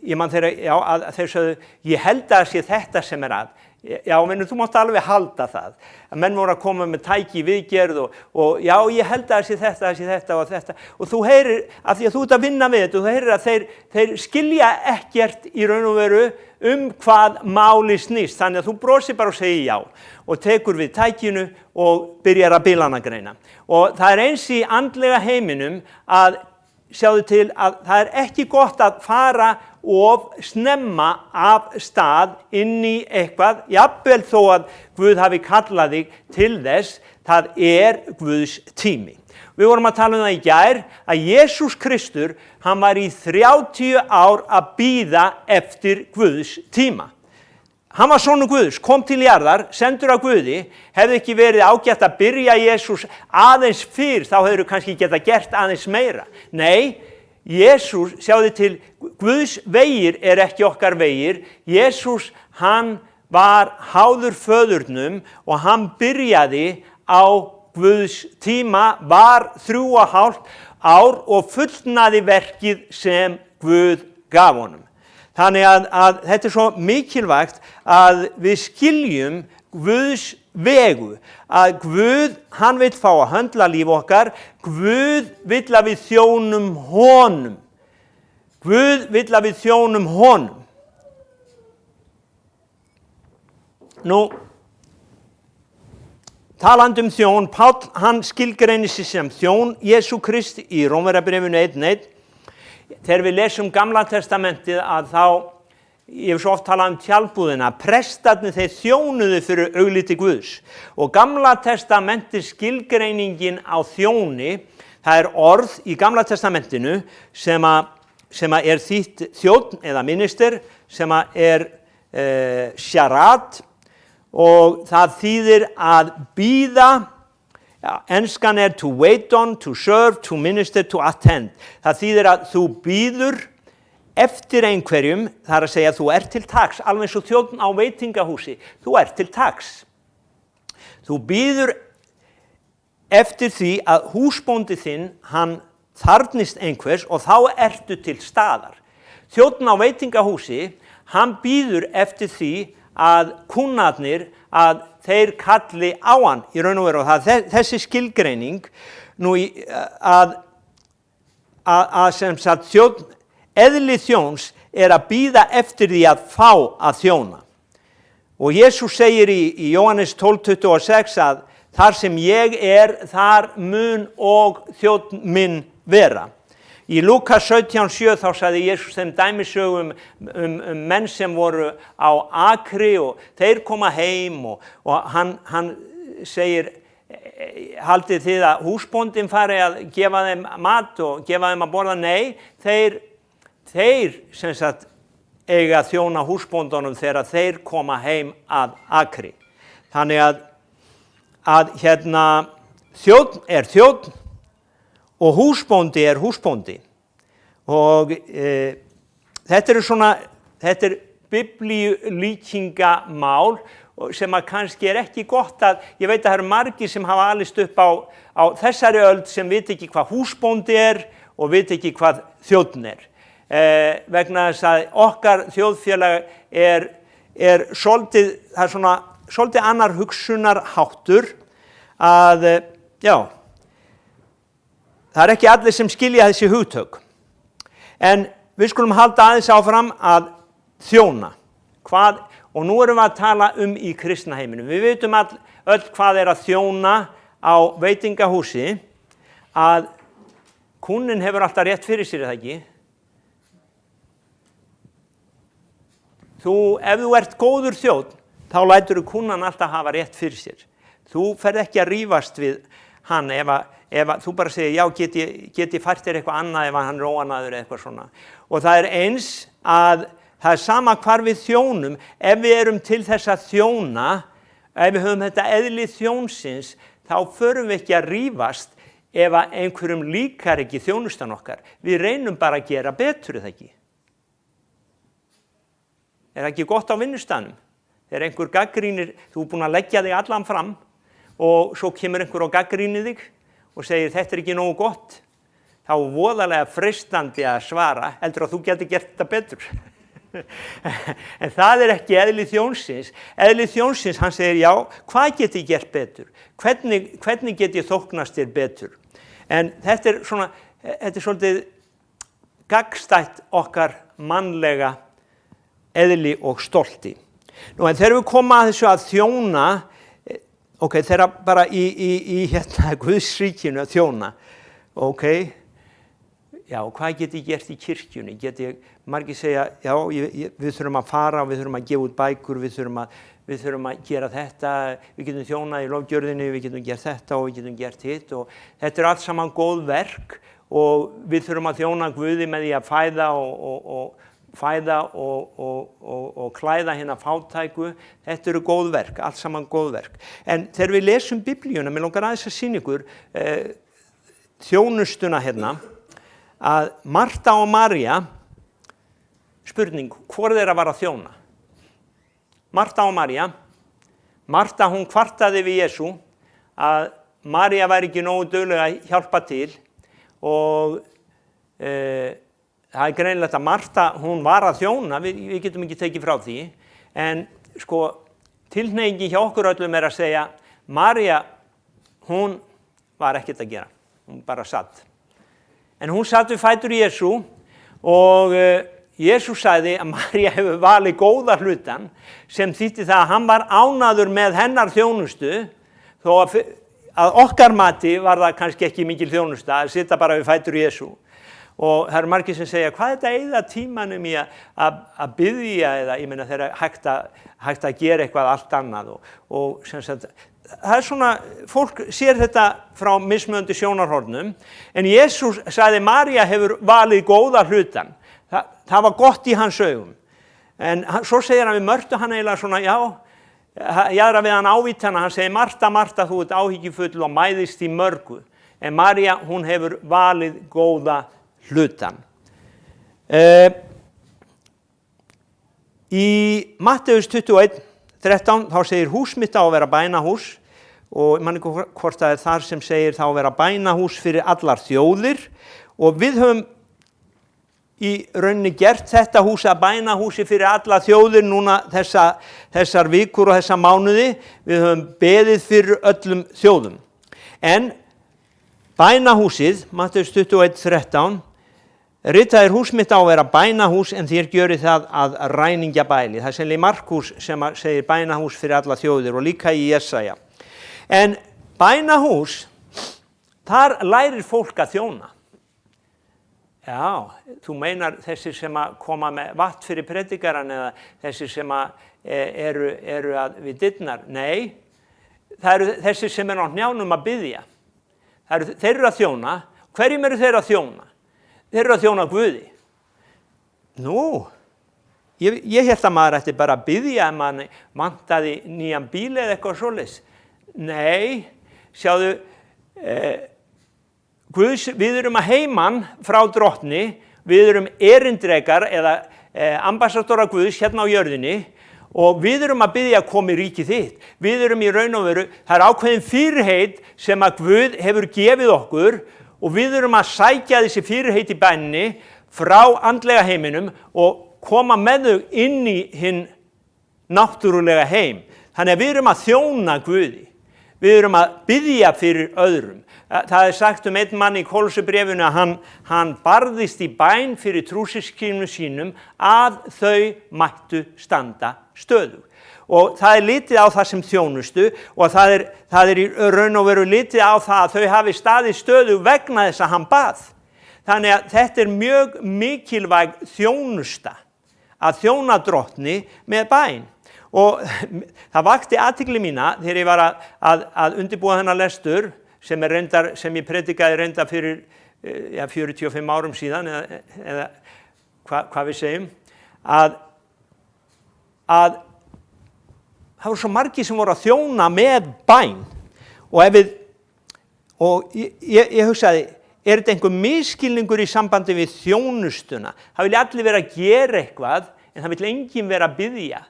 ég man þegar þeir sögðu, ég held að það sé þetta sem að. Já, menn, þú mátt alveg halda það. Að menn voru að koma með tæki í viðgerð og já, ég held að það sé þetta og þetta. Og þú heyrir, af því að þú ert að vinna við þetta, þú heyrir að þeir skilja ekkert í raun og veru hvað máli snýst. Þannig að þú brosir bara og segir já og tekur við tækinu og byrjar að bilanagreina. Og það eins í andlega heiminum að sjáðu til að það ekki gott að fara of snemma af stað inn í eitthvað, jafnvel þó að Guð hafi kallað þig til þess, það Guðs tími. Við vorum að tala það í gær að Jesús Kristur, hann var í 30 ár að bíða eftir Guðs tíma. Hann var sonur Guðs, kom til jarðar, sendur af Guði, hefði ekki verið ágætt að byrja Jesús aðeins fyrr, þá hefur kannski geta gert aðeins meira. Nei, Jesús, sjáðu til, Guðs vegir ekki okkar vegir. Jesús, hann var háður föðurnum og hann byrjaði á Guðs tíma, var 3,5 ár og fullnaði verkið sem Guð gaf honum. Þannig að þetta svo mikilvægt að við skiljum Guðs vegu, að Guð, hann vill fá að höndla líf okkar, Guð vill að við þjónum honum. Guð vill að við þjónum honum. Nú, talandi þjón, Páll, hann skilgreinir sig sem þjón Jesú Kristi í Rómverjabréfinu 1:1. Þegar við lesum Gamla testamentið að þá ég hef svo oft talað tjaldbúðina, prestarnir þeir þjónuðu fyrir augliti Guðs. Og Gamla testamenti skilgreiningin á þjóni, það orð í Gamla testamentinu sem er þýtt þjónn eða minister, sem sharat, og það þýðir að bíða, enskan to wait on, to serve, to minister, to attend. Það þýðir að þú bíður eftir einhverjum, það að segja að þú til taks, alveg eins og þjónn á veitingahúsi, þú til taks. Þú bíður eftir því að húsbóndi þinn, hann þarfnist einhvers og þá ertu til staðar. Þjónn á veitingahúsi, hann bíður eftir því að kunnarnir, að þeir kalli á hann í raun og veru, og það þessi skilgreining nú að sem sagt þjónn, eðli þjóns að bíða eftir því að fá að þjóna. Og Jesús segir í Jóhannes 12:26 að þar sem ég þar mun og þjónn minn vera. Í Lúkas 17:7 þá sagði Jesús þeim dæmisögum menn sem voru á akri og þeir koma heim og hann segir, haldið þið að húsbóndinn fari að gefa þeim mat og gefa þeim að borða? Nei, þeir sem sagt eiga að þjóna húsbóndunum þegar þeir koma heim að akri. Þannig að þjónn þjónn og húsbóndi húsbóndi. Og þetta biblíulíkingamál sem að kannski ekki gott að, ég veit að það eru margir sem hafa alist upp á þessari öld sem vita ekki hvað húsbóndi og vita ekki hvað þjónn vegna þess að okkar þjóðfélag svolítið, það svolítið annar hugsunarháttur að, það ekki allir sem skilja þessi hugtök. En við skulum halda aðeins áfram að þjóna. Og nú erum við að tala í kristna heiminum. Við vitum öll hvað að þjóna á veitingahúsi, að kúnninn hefur alltaf rétt fyrir sér, það ekki? Ef þú góður þjónn, þá lætur kúnnan alltaf hafa rétt fyrir sér. Þú ferð ekki að rífast við hann ef þú bara segir, já, get ég fært þér eitthvað annað ef hann óanaður eða eitthvað svona. Og það eins að það sama hvar við þjónum, ef við erum til þess að þjóna, ef við höfum þetta eðli þjónsins, þá förum við ekki að rífast ef einhverjum líkar ekki þjónustan okkar. Við reynum bara að gera betur, það ekki? Það ekki gott á vinnustanum? Þegar einhver gaggrínir, þú búin að leggja þig allan fram og svo kemur einhver og gaggrínir þig og segir þetta ekki nógu gott, þá voðalega freistandi að svara, heldur að þú geti gert þetta betur. En það ekki eðli þjónsins. Eðli þjónsins, hann segir, já, hvað get ég gert betur? Hvernig get ég þóknast þér betur? En þetta svolítið gagnstætt okkar mannlega eðli og stolti. Nú, en þegar við komum að þessu að þjóna, þegar bara í Guðsríkinu að þjóna, já, hvað get ég gert í kirkjunni? Margir segja, já, við þurfum að fara og við þurfum að gefa út bækur, við þurfum að gera þetta, við getum þjónað í lofgjörðinni, við getum gert þetta og við getum gert hitt og þetta allt saman góð verk og við þurfum að þjóna Guði með því að fæða og klæða hérna fátæku. Þetta eru góð verk, allt saman góð verk. En þegar við lesum Biblíuna, mér langar aðeins að sýna ykkur þjónustuna hérna, að Marta og María, spurning, hvor þeirra var að þjóna? Marta og María. Marta, hún kvartaði við Jesú að María væri ekki nógu dugleg að hjálpa til og það greinilegt að Marta, hún var að þjóna, við getum ekki tekið frá því, en tilhneigingi hjá okkur öllum að segja, María, hún var ekkert að gera, hún bara satt. En hún satt við fætur Jesú og Jesú sagði að María hefur valið góða hlutan sem þýddi það að hann var ánægður með hennar þjónustu, þó að okkar mati var það kannski ekki mikil þjónusta að sitja bara við fætur Jesú. og það eru margir sem segja, hvað er þetta eyða tímanum í að biðja eða, ég meina þegar hægt að gera eitthvað allt annað og sem sagt, það svona, fólk sér þetta frá mismunandi sjónarhornum, en Jesús sagði María hefur valið góða hlutan. Það var gott í hans augum. En svo segir hann við Mörtu hann eiginlega svona, jaðra við hann ávítana, hann segir, Marta, Marta, þú ert áhyggjufull og mæðist í mörgu. En María, hún hefur valið góða hlutan. Í Matteus 21:13 þá segir hús mitt á að vera bænahús og ég man ekki hvort það er þar sem segir þá að vera bænahús fyrir allar þjóðir og við höfum í rauninni gert þetta hús að bænahúsi fyrir allar þjóðir núna þessar vikur og þessa mánuði. Við höfum beðið fyrir öllum þjóðum. En bænahúsið, Matteus 21:13, ritaðir hús mitt á að vera bænahús en þér gjörið það að ræningjabæli. Það er sennilega í Markús sem segir bænahús fyrir alla þjóðir og líka í Jesaja. En bænahús, þar lærir fólk að þjóna. Já, þú meinar þessir sem að koma með vatn fyrir predikaran eða þessir sem að eru við dyrnar. Nei, það eru þessir sem eru á hnjánum að biðja. Þeir eru að þjóna. Hverjum eru þeir að þjóna? Þeir eru að þjóna Guði. Nú, ég hélt að maður ætti bara að biðja ef mann vantaði nýjan bíl eða eitthvað svoleiðis. Nei, sjáðu, Guðs, við erum að heiman frá drottni, við erum erindrekar eða ambassadora Guðs hérna á jörðinni og við erum að biðja að koma í ríki þitt. Við erum í raun og veru, það er ákveðin fyrirheit sem að Guð hefur gefið okkur og við erum að sækja þessi fyrirheit í bæninni frá andlega heiminum og koma með þau inn í hinn náttúrulega heim. Þannig að við erum að þjóna Guði. Við erum að biðja fyrir öðrum. Það er sagt einn mann í Kólossebréfinu að hann barðist í bæn fyrir trúsystkynum sínum að þau mættu standa stöðug. Og það er litið á það sem þjónustu og það er í raun og veru litið á það að þau hafi staðið stöðug vegna þess að hann bað. Þannig að þetta er mjög mikilvæg þjónusta að þjóna drottni með bæn. Og það vakti athygli mína þegar ég var að undirbúa þennan lestur sem ég predikaði reyndar fyrir 45 árum síðan eða hvað við segjum að það voru svo margir sem voru að þjóna með bæn og ég hugsaði, er þetta einhver misskilningur í sambandi við þjónustuna? Það vilja allir vera að gera eitthvað en það vilja enginn vera að biðja.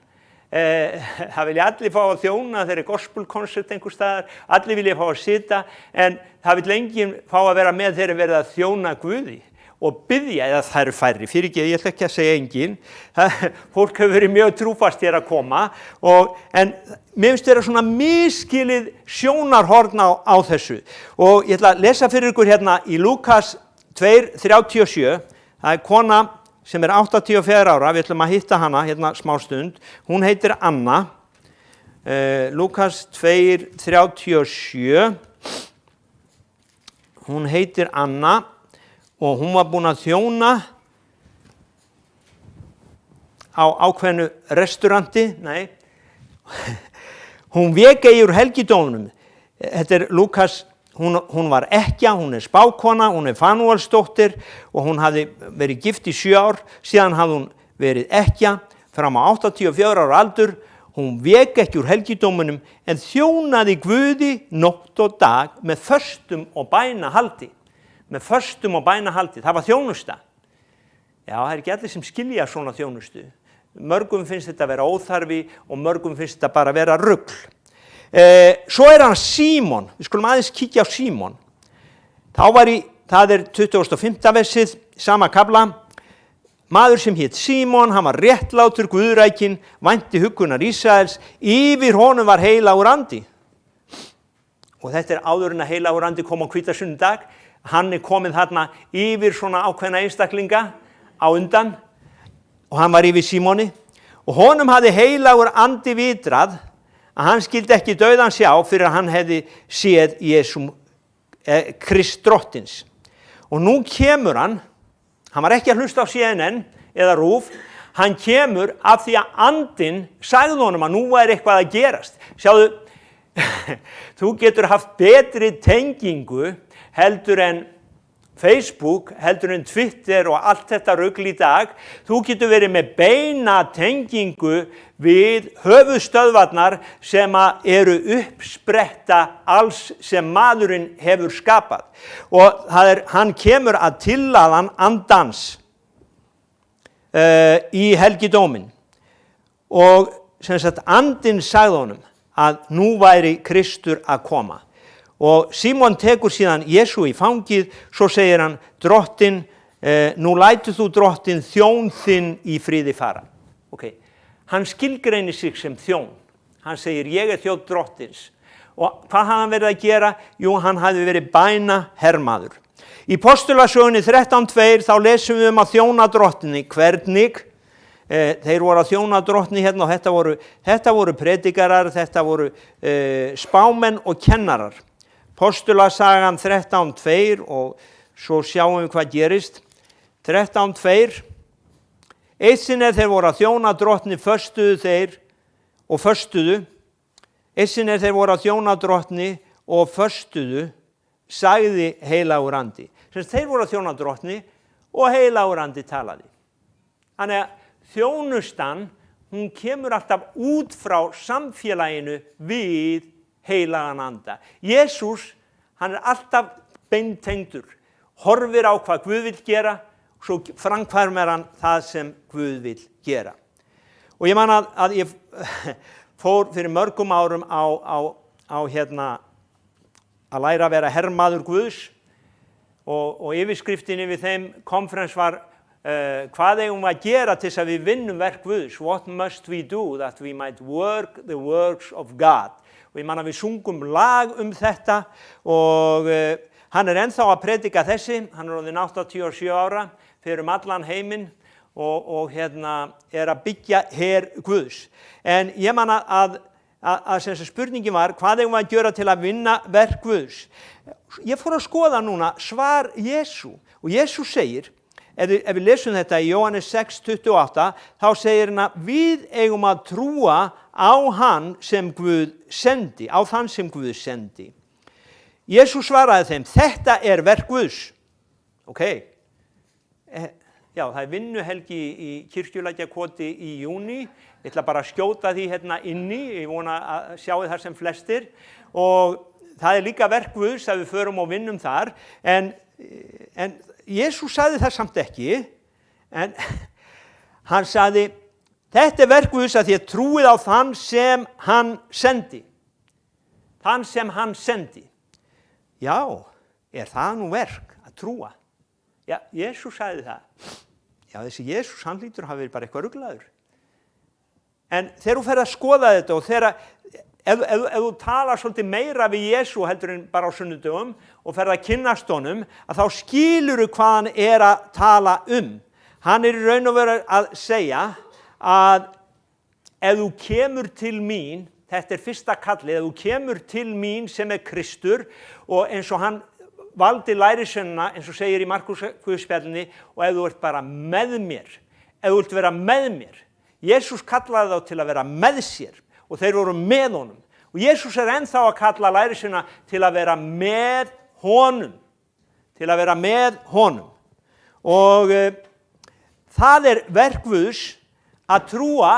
Það vilja allir fá að þjóna þegar er gospelkoncert einhver staðar, allir vilja fá að sita en það vilja enginn fá að vera með þegar verið að þjóna Guði og biðja, eða það eru færri, fyrirgeðu, ég ætla ekki að segja enginn, fólk hefur verið mjög trúfast hér að koma en mér finnst vera svona misskilið sjónarhorn á þessu og ég ætla að lesa fyrir ykkur hérna í Lúkas 2:37, það er kona sem er 84 ára, við ætlum að hitta hana hérna smá stund, hún heitir Anna, Lúkas 2:37, hún heitir Anna og hún var búin að þjóna á ákveðnu restauranti, hún vék eigi úr helgidómnum, þetta er Lúkas. Hún var ekkja, hún er spákona, hún er Fanúelsdóttir og hún hafði verið gift í 7 ár, síðan hafði hún verið ekkja fram á 84 ára aldur, hún vék ekki úr helgidómunum en þjónaði Guði nótt og dag með föstum og bænahaldi. Með föstum og bænahaldi, það var þjónusta. Já, það er ekki allir sem skilja svona þjónustu. Mörgum finnst þetta vera óþarfi og mörgum finnst þetta bara vera rugl. Svo er hann Símon, við skulum aðeins kíkja á Símon. Það er 25. versið, sama kafla. Maður sem hét Símon, hann var réttlátur, guðrækinn, vænti huggunar Ísraels, yfir honum var heilagur andi. Og þetta er áður en að heilagur andi kom á hvítasunnudag. Hann er komið þarna yfir svona ákveðna einstaklinga á undan og hann var yfir Símoni og honum hafði heilagur andi vitrað að hann skildi ekki dauðan sjá fyrir að hann hefði séð Jesú Krist drottins. Og nú kemur hann hann var ekki að hlusta á CNN eða RÚV, hann kemur af því að andinn sagði honum að nú væri eitthvað að gerast. Sjáðu, þú getur haft betri tengingu heldur en Facebook, heldur en Twitter og allt þetta rugl í dag. Þú getur verið með beina tengingu við höfuðstöðvarnar sem eru uppspretta alls sem maðurinn hefur skapað. Og hann kemur að tillagan andans í helgidóminn. Og sem sagt andinn sagði honum að nú væri Kristur að koma. Og Símon tekur síðan Jesú í fangið, svo segir hann, Drottinn, nú lætur þú Drottinn þjón þinn í friði fara. Okay. Hann skilgreinir sig sem þjón. Hann segir, ég þjónn Drottins. Og hvað hafði hann verið að gera? Jú, hann hafði verið bæna hermaður. Í Postulasögunni 13:2 þá lesum við að þjóna Drottinni. Hvernig? Þeir voru að þjóna Drottni hérna og þetta voru predikarar, þetta voru spámenn og kennarar. Postulasagan 13:2 og svo sjáum við hvað gerist. 13:2 Eitt sinn þeir voru að þjóna Drottni föstuðu þeir og föstuðu. Eitt sinn þeir voru að þjóna Drottni og föstuðu, sagði heilagur andi. Þeir voru að þjóna Drottni og heilagur andi talaði. Þannig að þjónustan, hún kemur alltaf út frá samfélaginu við heilagan anda. Jesús, hann alltaf beintengdur, horfir á hvað Guð vill gera, svo framkvæmir hann það sem Guð vill gera. Og ég man að ég fór fyrir mörgum árum á að læra að vera hermaður Guðs og yfirskriftinni við þeim konferens var hvað eigum við að gera til þess að við vinnum verk Guðs? What must we do that we might work the works of God? Og ég man að við sungum lag þetta og hann ennþá að predika þessi, hann orðinn 87 ára, fyrir allan heiminn og er að byggja her Guðs. En ég man að sem spurningin var, hvað eigum við að gera til að vinna verk Guðs? Ég fór að skoða núna svar Jesú og Jesú segir, ef við lesum þetta í Jóhannes 6:28, þá segir hann að við eigum að trúa á hann sem Guð sendi, á þann sem Guð sendi. Jesús svaraði þeim, þetta er verk Guðs. Ok, já, það er vinnuhelgi í Kirkjulækjarkoti í júní, ég ætla bara að skjóta því hérna inni, ég vona að sjáu það sem flestir, og það er líka verk Guðs að við förum og vinnum þar, en Jesús sagði það samt ekki, en hann sagði, þetta er verk Guðs að þið trúið á þann sem hann sendi. Þann sem hann sendi. Já, er það nú verk að trúa? Já, Jesús sagði það. Já, þessi Jesús, hann lítur að hafa verið bara eitthvað ruglaður. En þegar þú fer að skoða þetta og ef þú talar svolítið meira við Jesú heldur en bara á sunnudögum og fer að kynnast honum, að þá skilurðu hvað hann er að tala um. Hann er í raun og veru að segja að ef þú kemur til mín, þetta er fyrsta kallið, ef þú kemur til mín sem er Kristur og eins og hann valdi lærisveinana, eins og segir í Markús Guðspjallinni, og ef þú ert bara með mér, ef þú vilt vera með mér, Jesús kallaði þá til að vera með sér og þeir voru með honum. Og Jesús er ennþá að kalla lærisveinana til að vera með honum, til að vera með honum. Og það er verk Guðs að trúa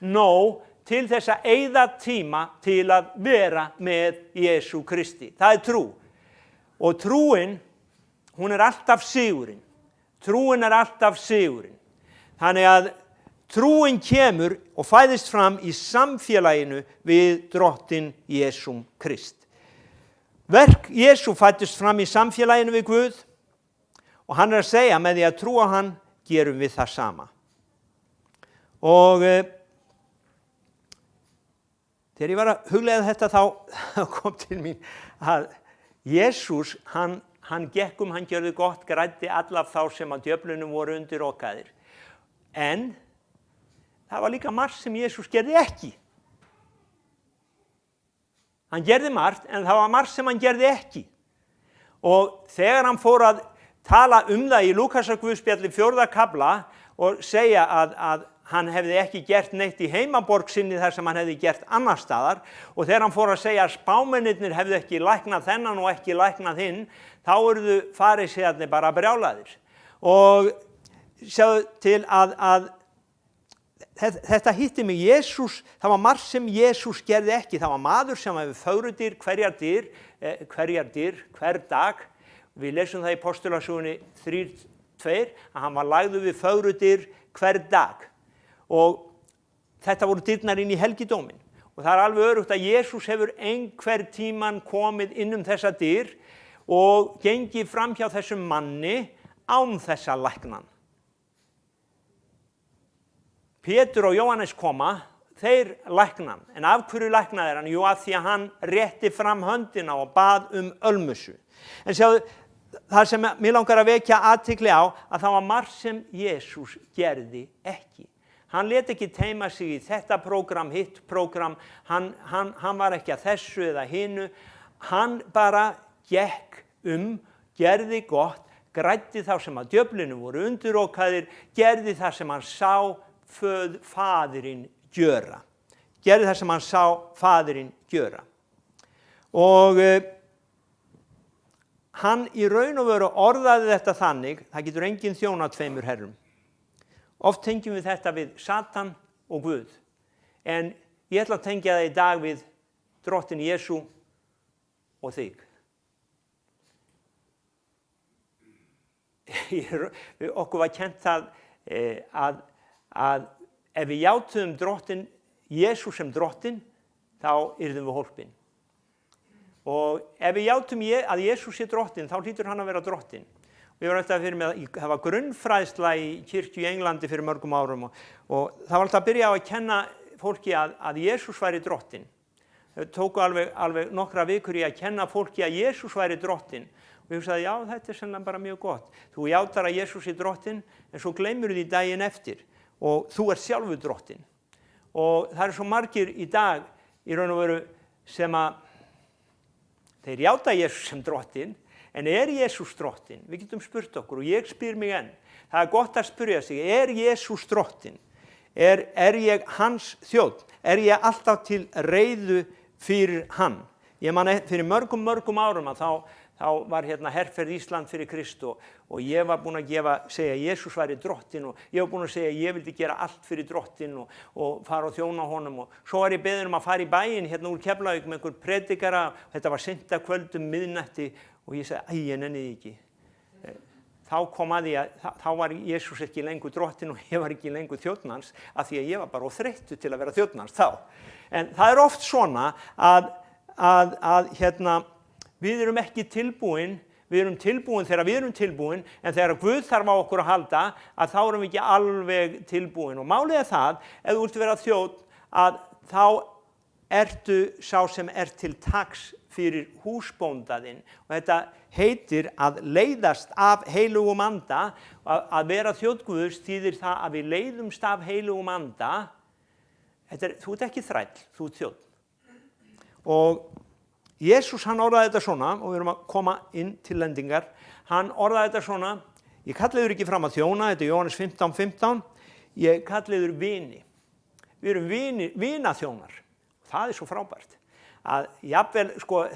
nóg til þess að eyða tíma til að vera með Jesú Kristi. Það er trú. Og trúin, hún er alltaf sigurinn. Trúin er alltaf sigurinn. Þannig að trúin kemur og fæðist fram í samfélaginu við Drottinn Jesúm Krist. Verk Jesú fæddist fram í samfélaginu við Guð og hann er að segja með því að trúa hann gerum við það sama. Og þegar ég var að hugleiða þetta þá kom til mín að Jesús, hann gekk hann gjörði gott, græddi alla þá sem að djöflunum voru undir okaðir. En það var líka margt sem Jesús gerði ekki. Hann gerði margt, en það var margt sem hann gerði ekki. Og þegar hann fór að tala það í Lúkasar Guðspjalli 4. kafla og segja að hann hefði ekki gert neitt í heimaborg sinni þar sem hann hefði gert annar staðar og þegar hann fór að segja að spámennirnir hefðu ekki læknað þennan og ekki læknað hinn, þá urðu farísearnir bara brjálaðir. Og sjáðu til að þetta hitti mig Jesús, það var margt sem Jesús gerði ekki, það var maður sem hefði fögrudyr, hver dag. Við lesum það í Postulasögunni 3:2 að hann var lagður við fögrudyr hver dag. Og þetta voru dyrnar inn í helgidómin. Og það alveg öruggt að Jesús hefur einhver tíman komið inn þessa dyr og gengið fram hjá þessum manni án þess að lækna hann. Pétur og Jóhannes koma, þeir lækna hann. En af hverju læknaði hann? Jú, af því að hann rétti fram höndina og bað ölmusu. En sjáðu, það sem mér langar að vekja athygli á, að það var margt sem Jesús gerði ekki. Hann lét ekki teyma sig í þetta prógram, hitt prógram, hann var ekki að þessu eða hinu. Hann bara gekk gerði gott, græddi þá sem að djöflinu voru undirokaðir, gerði það sem hann sá faðirinn gjöra. Gerði það sem hann sá faðirinn gjöra. Og hann í raun og veru orðaði þetta þannig, það getur enginn þjónað tveimur herrum. Oft tengjum við þetta við Satan og Guð, en ég ætla að tengja það í dag við Drottinn Jesú og þig. Okkur var kennt það að ef við játuðum Drottinn Jesú sem Drottinn, þá yrðum við hólpin. Og ef við játum að Jesú sé Drottinn, þá hlýtur hann að vera Drottinn. Við varum alltaf fyrir með, það var grunnfræðsla í kirkju í Englandi fyrir mörgum árum og það var alltaf að byrja á að kenna fólki að Jesús væri Drottinn. Þau tóku alveg nokkra vikur í að kenna fólki að Jesús væri Drottinn. Og ég hugsaði, já, þetta er sennilega bara mjög gott. Þú játar að Jesús er Drottinn, en svo gleymur því daginn eftir og þú ert sjálfur Drottinn. Og það svo margir í dag í raun og veru sem að þeir játa Jesús sem Drottinn, en Jesús Drottinn? Við getum spurt okkur og ég spyr mig enn. Það gott að spyrja sig, Jesús Drottinn? Ég hans þjónn? Ég alltaf til reiðu fyrir hann? Ég man fyrir mörgum árum að þá var hérna herferð Ísland fyrir Krist og ég var búinn að segja að Jesús væri Drottinn og ég var búinn að segja að ég vildi gera allt fyrir Drottinn og fara og þjóna honum og svo var ég beðinn að fara í bæinn hérna úr Keflavík með einhver predikara, þetta var seint að kvöldum miðnætti og ég sagði, ég nenni því ekki. Þá kom að því að þá var Jesús ekki lengur Drottinn og ég var ekki lengur þjónn hans af því að ég var bara þreyttur til að vera þjónn hans þá. En það oft svona að við erum ekki tilbúin, við erum tilbúin þegar við erum tilbúin, en þegar Guð þarf á okkur að halda, að þá erum við ekki alveg tilbúin. Og málið það, ef þú vilt vera þjónn, að þá ertu sá sem til taks fyrir húsbóndaðinn. Og þetta heitir að leiðast af heilugum anda, að vera þjónn Guðs þýðir það að við leiðumst af heilugum anda. Þú ert ekki þræll, þú ert þjónn. Og Jesús hann orðaði þetta svona, og við erum að koma inn til lendingar, hann orðaði þetta svona, ég kalli þér ekki fram að þjóna, þetta er Jóhannes 15:15, ég kalli þér vini. Við erum vinaþjónar, það svo frábært. Að jafnvel,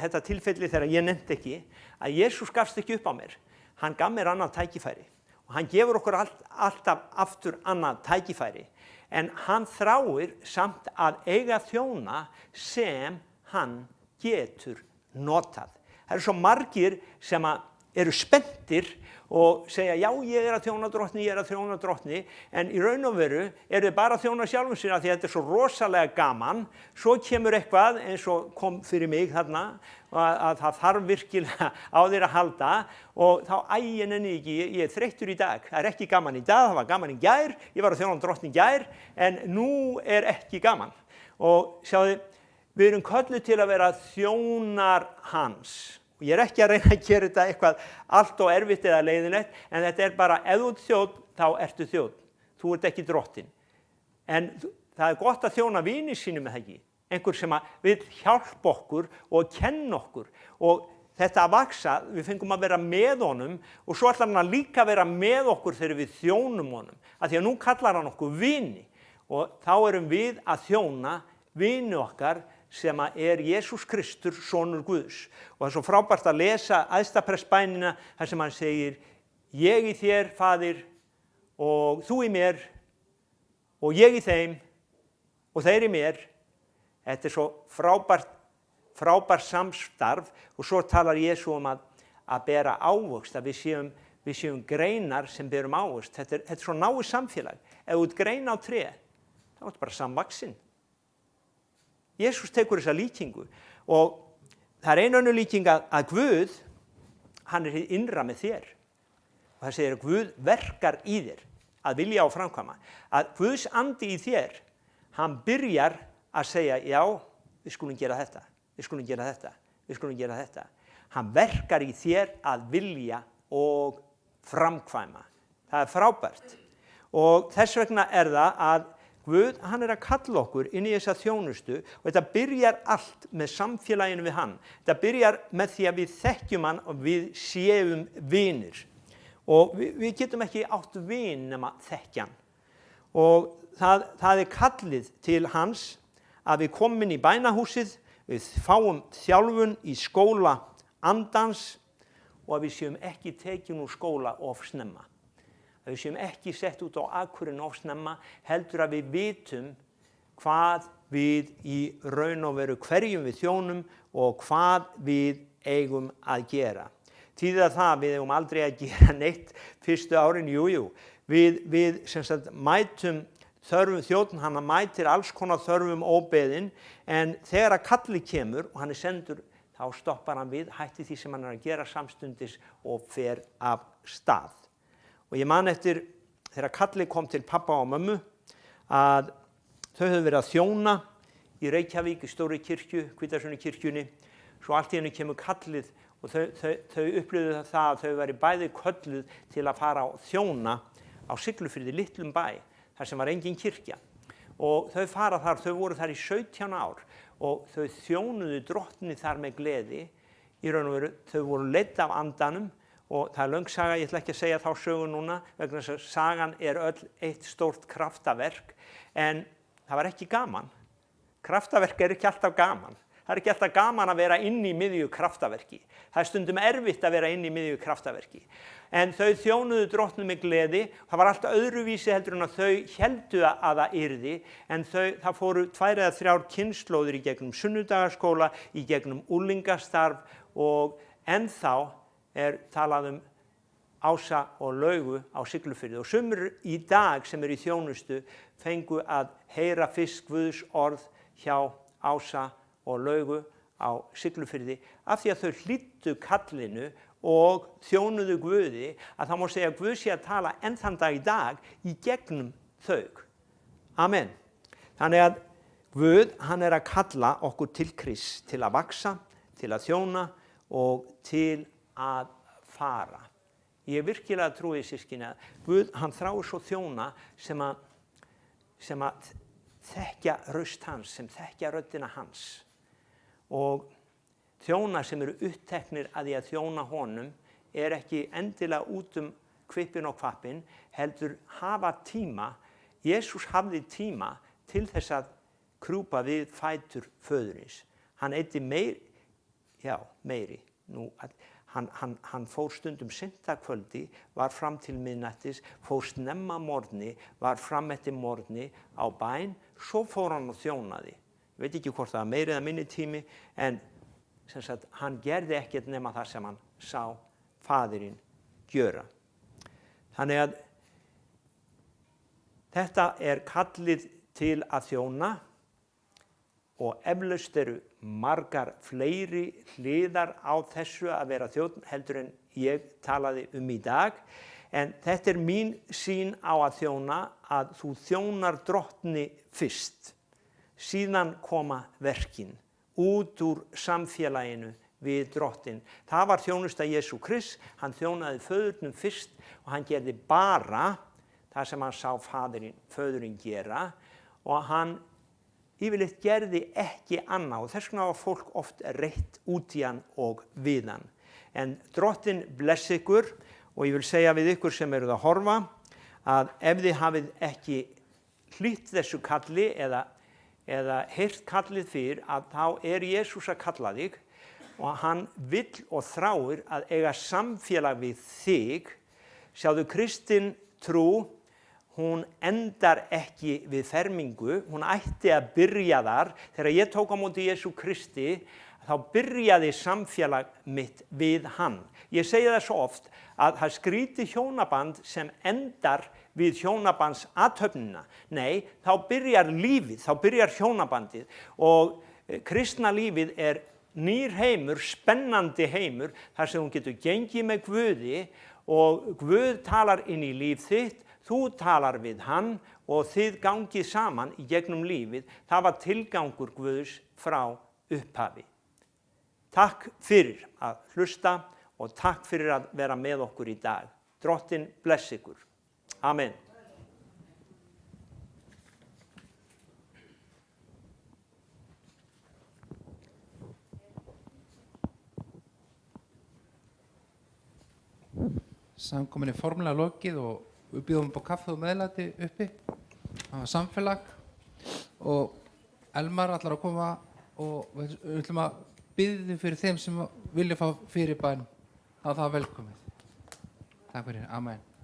þetta tilfelli þegar ég nefndi ekki, að Jesús gafst ekki upp á mér, hann gaf mér annað tækifæri. Og hann gefur okkur alltaf aftur annað tækifæri, en hann þráir samt að eiga þjóna sem hann getur notað. Það svo margir sem eru spenntir og segja, já, ég að þjóna Drottni, ég að þjóna Drottni, en í raun og veru eru þið bara að þjóna sjálfum sér af því að þetta svo rosalega gaman. Svo kemur eitthvað, eins og kom fyrir mig þarna, að það þarf virkilega á þér að halda og þá nenni ekki, ég þreyttur í dag. Það ekki gaman í dag, það var gaman í gær, ég var að þjóna Drottni í gær, en nú ekki gaman. Og sjáðu, við erum kölluð til að vera þjónar hans. Og ég ekki að reyna að gera þetta eitthvað allt og erfitt eða leiðinlegt, en þetta bara, ef þú ert þjónn, þá ertu þjónn. Þú ert ekki Drottinn. En það gott að þjóna vini sínum með það ekki. Einhver sem vil hjálpa okkur og kenna okkur. Og þetta að vaksa, við fengum að vera með honum og svo ætlar hann að líka vera með okkur þegar við þjónum honum. Af því að nú kallar hann okkur vini og þá erum við að þjóna vini okkar sem er Jesús Kristur, sonur Guðs. Og það er svo frábært að lesa æðstaprestsbænina þar sem hann segir, ég í þér, Faðir, og þú í mér, og ég í þeim, og þeir í mér. Þetta er svo frábær samstarf og svo talar Jesú að bera ávöxt, að við séum greinar sem berum ávöxt. Þetta er svo náið samfélag. Ef þú ert grein á tré, þá ertu bara samvaxinn. Jesús tekur þessa líkingu og það er einu önnur líking að Guð, hann er hið innra með þér. Og það segir að Guð verkar í þér, að vilja og framkvæma. Að Guðs andi í þér, hann byrjar að segja, já, við skulum gera þetta, við skulum gera þetta, við skulum gera þetta. Hann verkar í þér að vilja og framkvæma. Það er frábært. Og þess vegna er það að Guð, hann er að kalla okkur inn í þessa þjónustu og þetta byrjar allt með samfélaginu við hann. Þetta byrjar með því að við þekkjum hann og við séum vinir. Og við getum ekki átt vin nema þekkja hann. Og það er kallið til hans að við komum inn í bænahúsið, við fáum þjálfun í skóla andans og að við séum ekki tekin úr skóla of snemma. Að við séum ekki sett út á akurinn of snemma, heldur að við vitum hvað við í raun og veru hverjum við þjónum og hvað við eigum að gera. Þýðir það við eigum aldrei að gera neitt fyrstu árin, jú. Við sem sagt mætum þörfum þjónn, hann mætir alls konar þörfum óbeðinn, en þegar að kalli kemur og hann er sendur, þá stoppar hann við, hætti því sem hann er að gera samstundis og fer af stað. Og ég man eftir þegar kalli kom til pappa og mömmu að þau höfðu verið að þjóna í Reykjavík í stóri kirkju, Hvítasunnu kirkjunni, svo allt í hennu kemur kallið og þau upplifðu það að þau væri bæði kölluð til að fara og þjóna á Siglufirði, litlum bæ, þar sem var engin kirkja. Og þau fara þar, þau voru þar í 17 ár og þau þjónuðu drottni þar með gleði. Í raun og veru, þau voru leidd af andanum og það er löng saga, ég ætla ekki að segja þá sögu núna, vegna þess að sagan er öll eitt stórt kraftaverk, en það var ekki gaman. Kraftaverk er ekki alltaf gaman. Það er ekki alltaf gaman að vera inn í miðju kraftaverki. Það er stundum erfitt að vera inn í miðju kraftaverki. En þau þjónuðu drottnum með gleði. Það var alltaf öðruvísi heldur en að þau héldu að það yrði. En það fóru 2 eða 3 kynslóðir í gegnum sunnudagaskóla, í gegnum unglingastarf og ennþá er talað Ása og Laugu á Siglufirði. Og sumir í dag sem í þjónustu fengu að heyra fyrst Guðs orð hjá Ása og Laugu á Siglufirði af því að þau hlýddu kallinu og þjónuðu Guði, að það má segja að Guð sé að tala enn þann dag í dag í gegnum þau. Amen. Þannig að Guð, hann er að kalla okkur til Krists, til að vaksa, til að þjóna og til að fara. Ég virkilega trúi systkini að Guð, hann þráir svo þjóna sem að þekkja röst hans, sem þekkja röddina hans. Og þjóna sem eru uppteknir að því að þjóna honum er ekki endilega út kvippin og kvappin, heldur hafa tíma. Jesús hafði tíma til þess að krjúpa við fætur föðurins. Hann eyddi meiri. Hann fór stundum seint að kvöldi, var fram til miðnættis, fór snemma morgni, var fram eftir morgni á bæn, svo fór hann og þjónaði. Ég veit ekki hvort það var meiri eða minni tími, en sem sagt, hann gerði ekkert nema það sem hann sá faðirinn gjöra. Þannig að þetta er kallið til að þjóna og eflaust eru margar fleiri hliðar á þessu að vera þjónn heldur en ég talaði í dag. En þetta er mín sýn á að þjóna, að þú þjónar drottni fyrst. Síðan koma verkin út úr samfélaginu við drottin. Það var þjónusta Jesú Krist, hann þjónaði föðurnum fyrst og hann gerði bara það sem hann sá föðurinn gera og hann yfirleitt gerði ekki annað og þess vegna var fólk oft reitt út í hann og við hann. En Drottinn blessi ykkur og ég vil segja við ykkur sem eruð að horfa að ef þið hafið ekki hlýtt þessu kalli eða heyrt kallið fyrr að þá Jesús að kalla þig og hann vill og þráir að eiga samfélag við þig. Sjáðu, kristin trú, hún endar ekki við fermingu, hún ætti að byrja þar. Þegar ég tók á móti Jesú Kristi, þá byrjaði samfélag mitt við hann. Ég segi það svo oft að það skrýti hjónaband sem endar við hjónabandsathöfnina. Nei, þá byrjar lífið, þá byrjar hjónabandið og kristna lífið er nýr heimur, spennandi heimur, þar sem hún getur gengið með Guði og Guð talar inn í líf þitt, þú talar við hann og þið gangið saman í gegnum lífið. Það var tilgangur Guðs frá upphafi. Takk fyrir að hlusta og takk fyrir að vera með okkur í dag. Drottinn bless ykkur. Amen. Samkominni formulega lokið og við bjóðum upp á kaffi og meðlæti uppi. Það var samfélag og Elmar ætlar að koma og við ætlum að biðja þig fyrir þeim sem vilja fá fyrirbæn. Það er velkomið. Takk fyrir. Amen.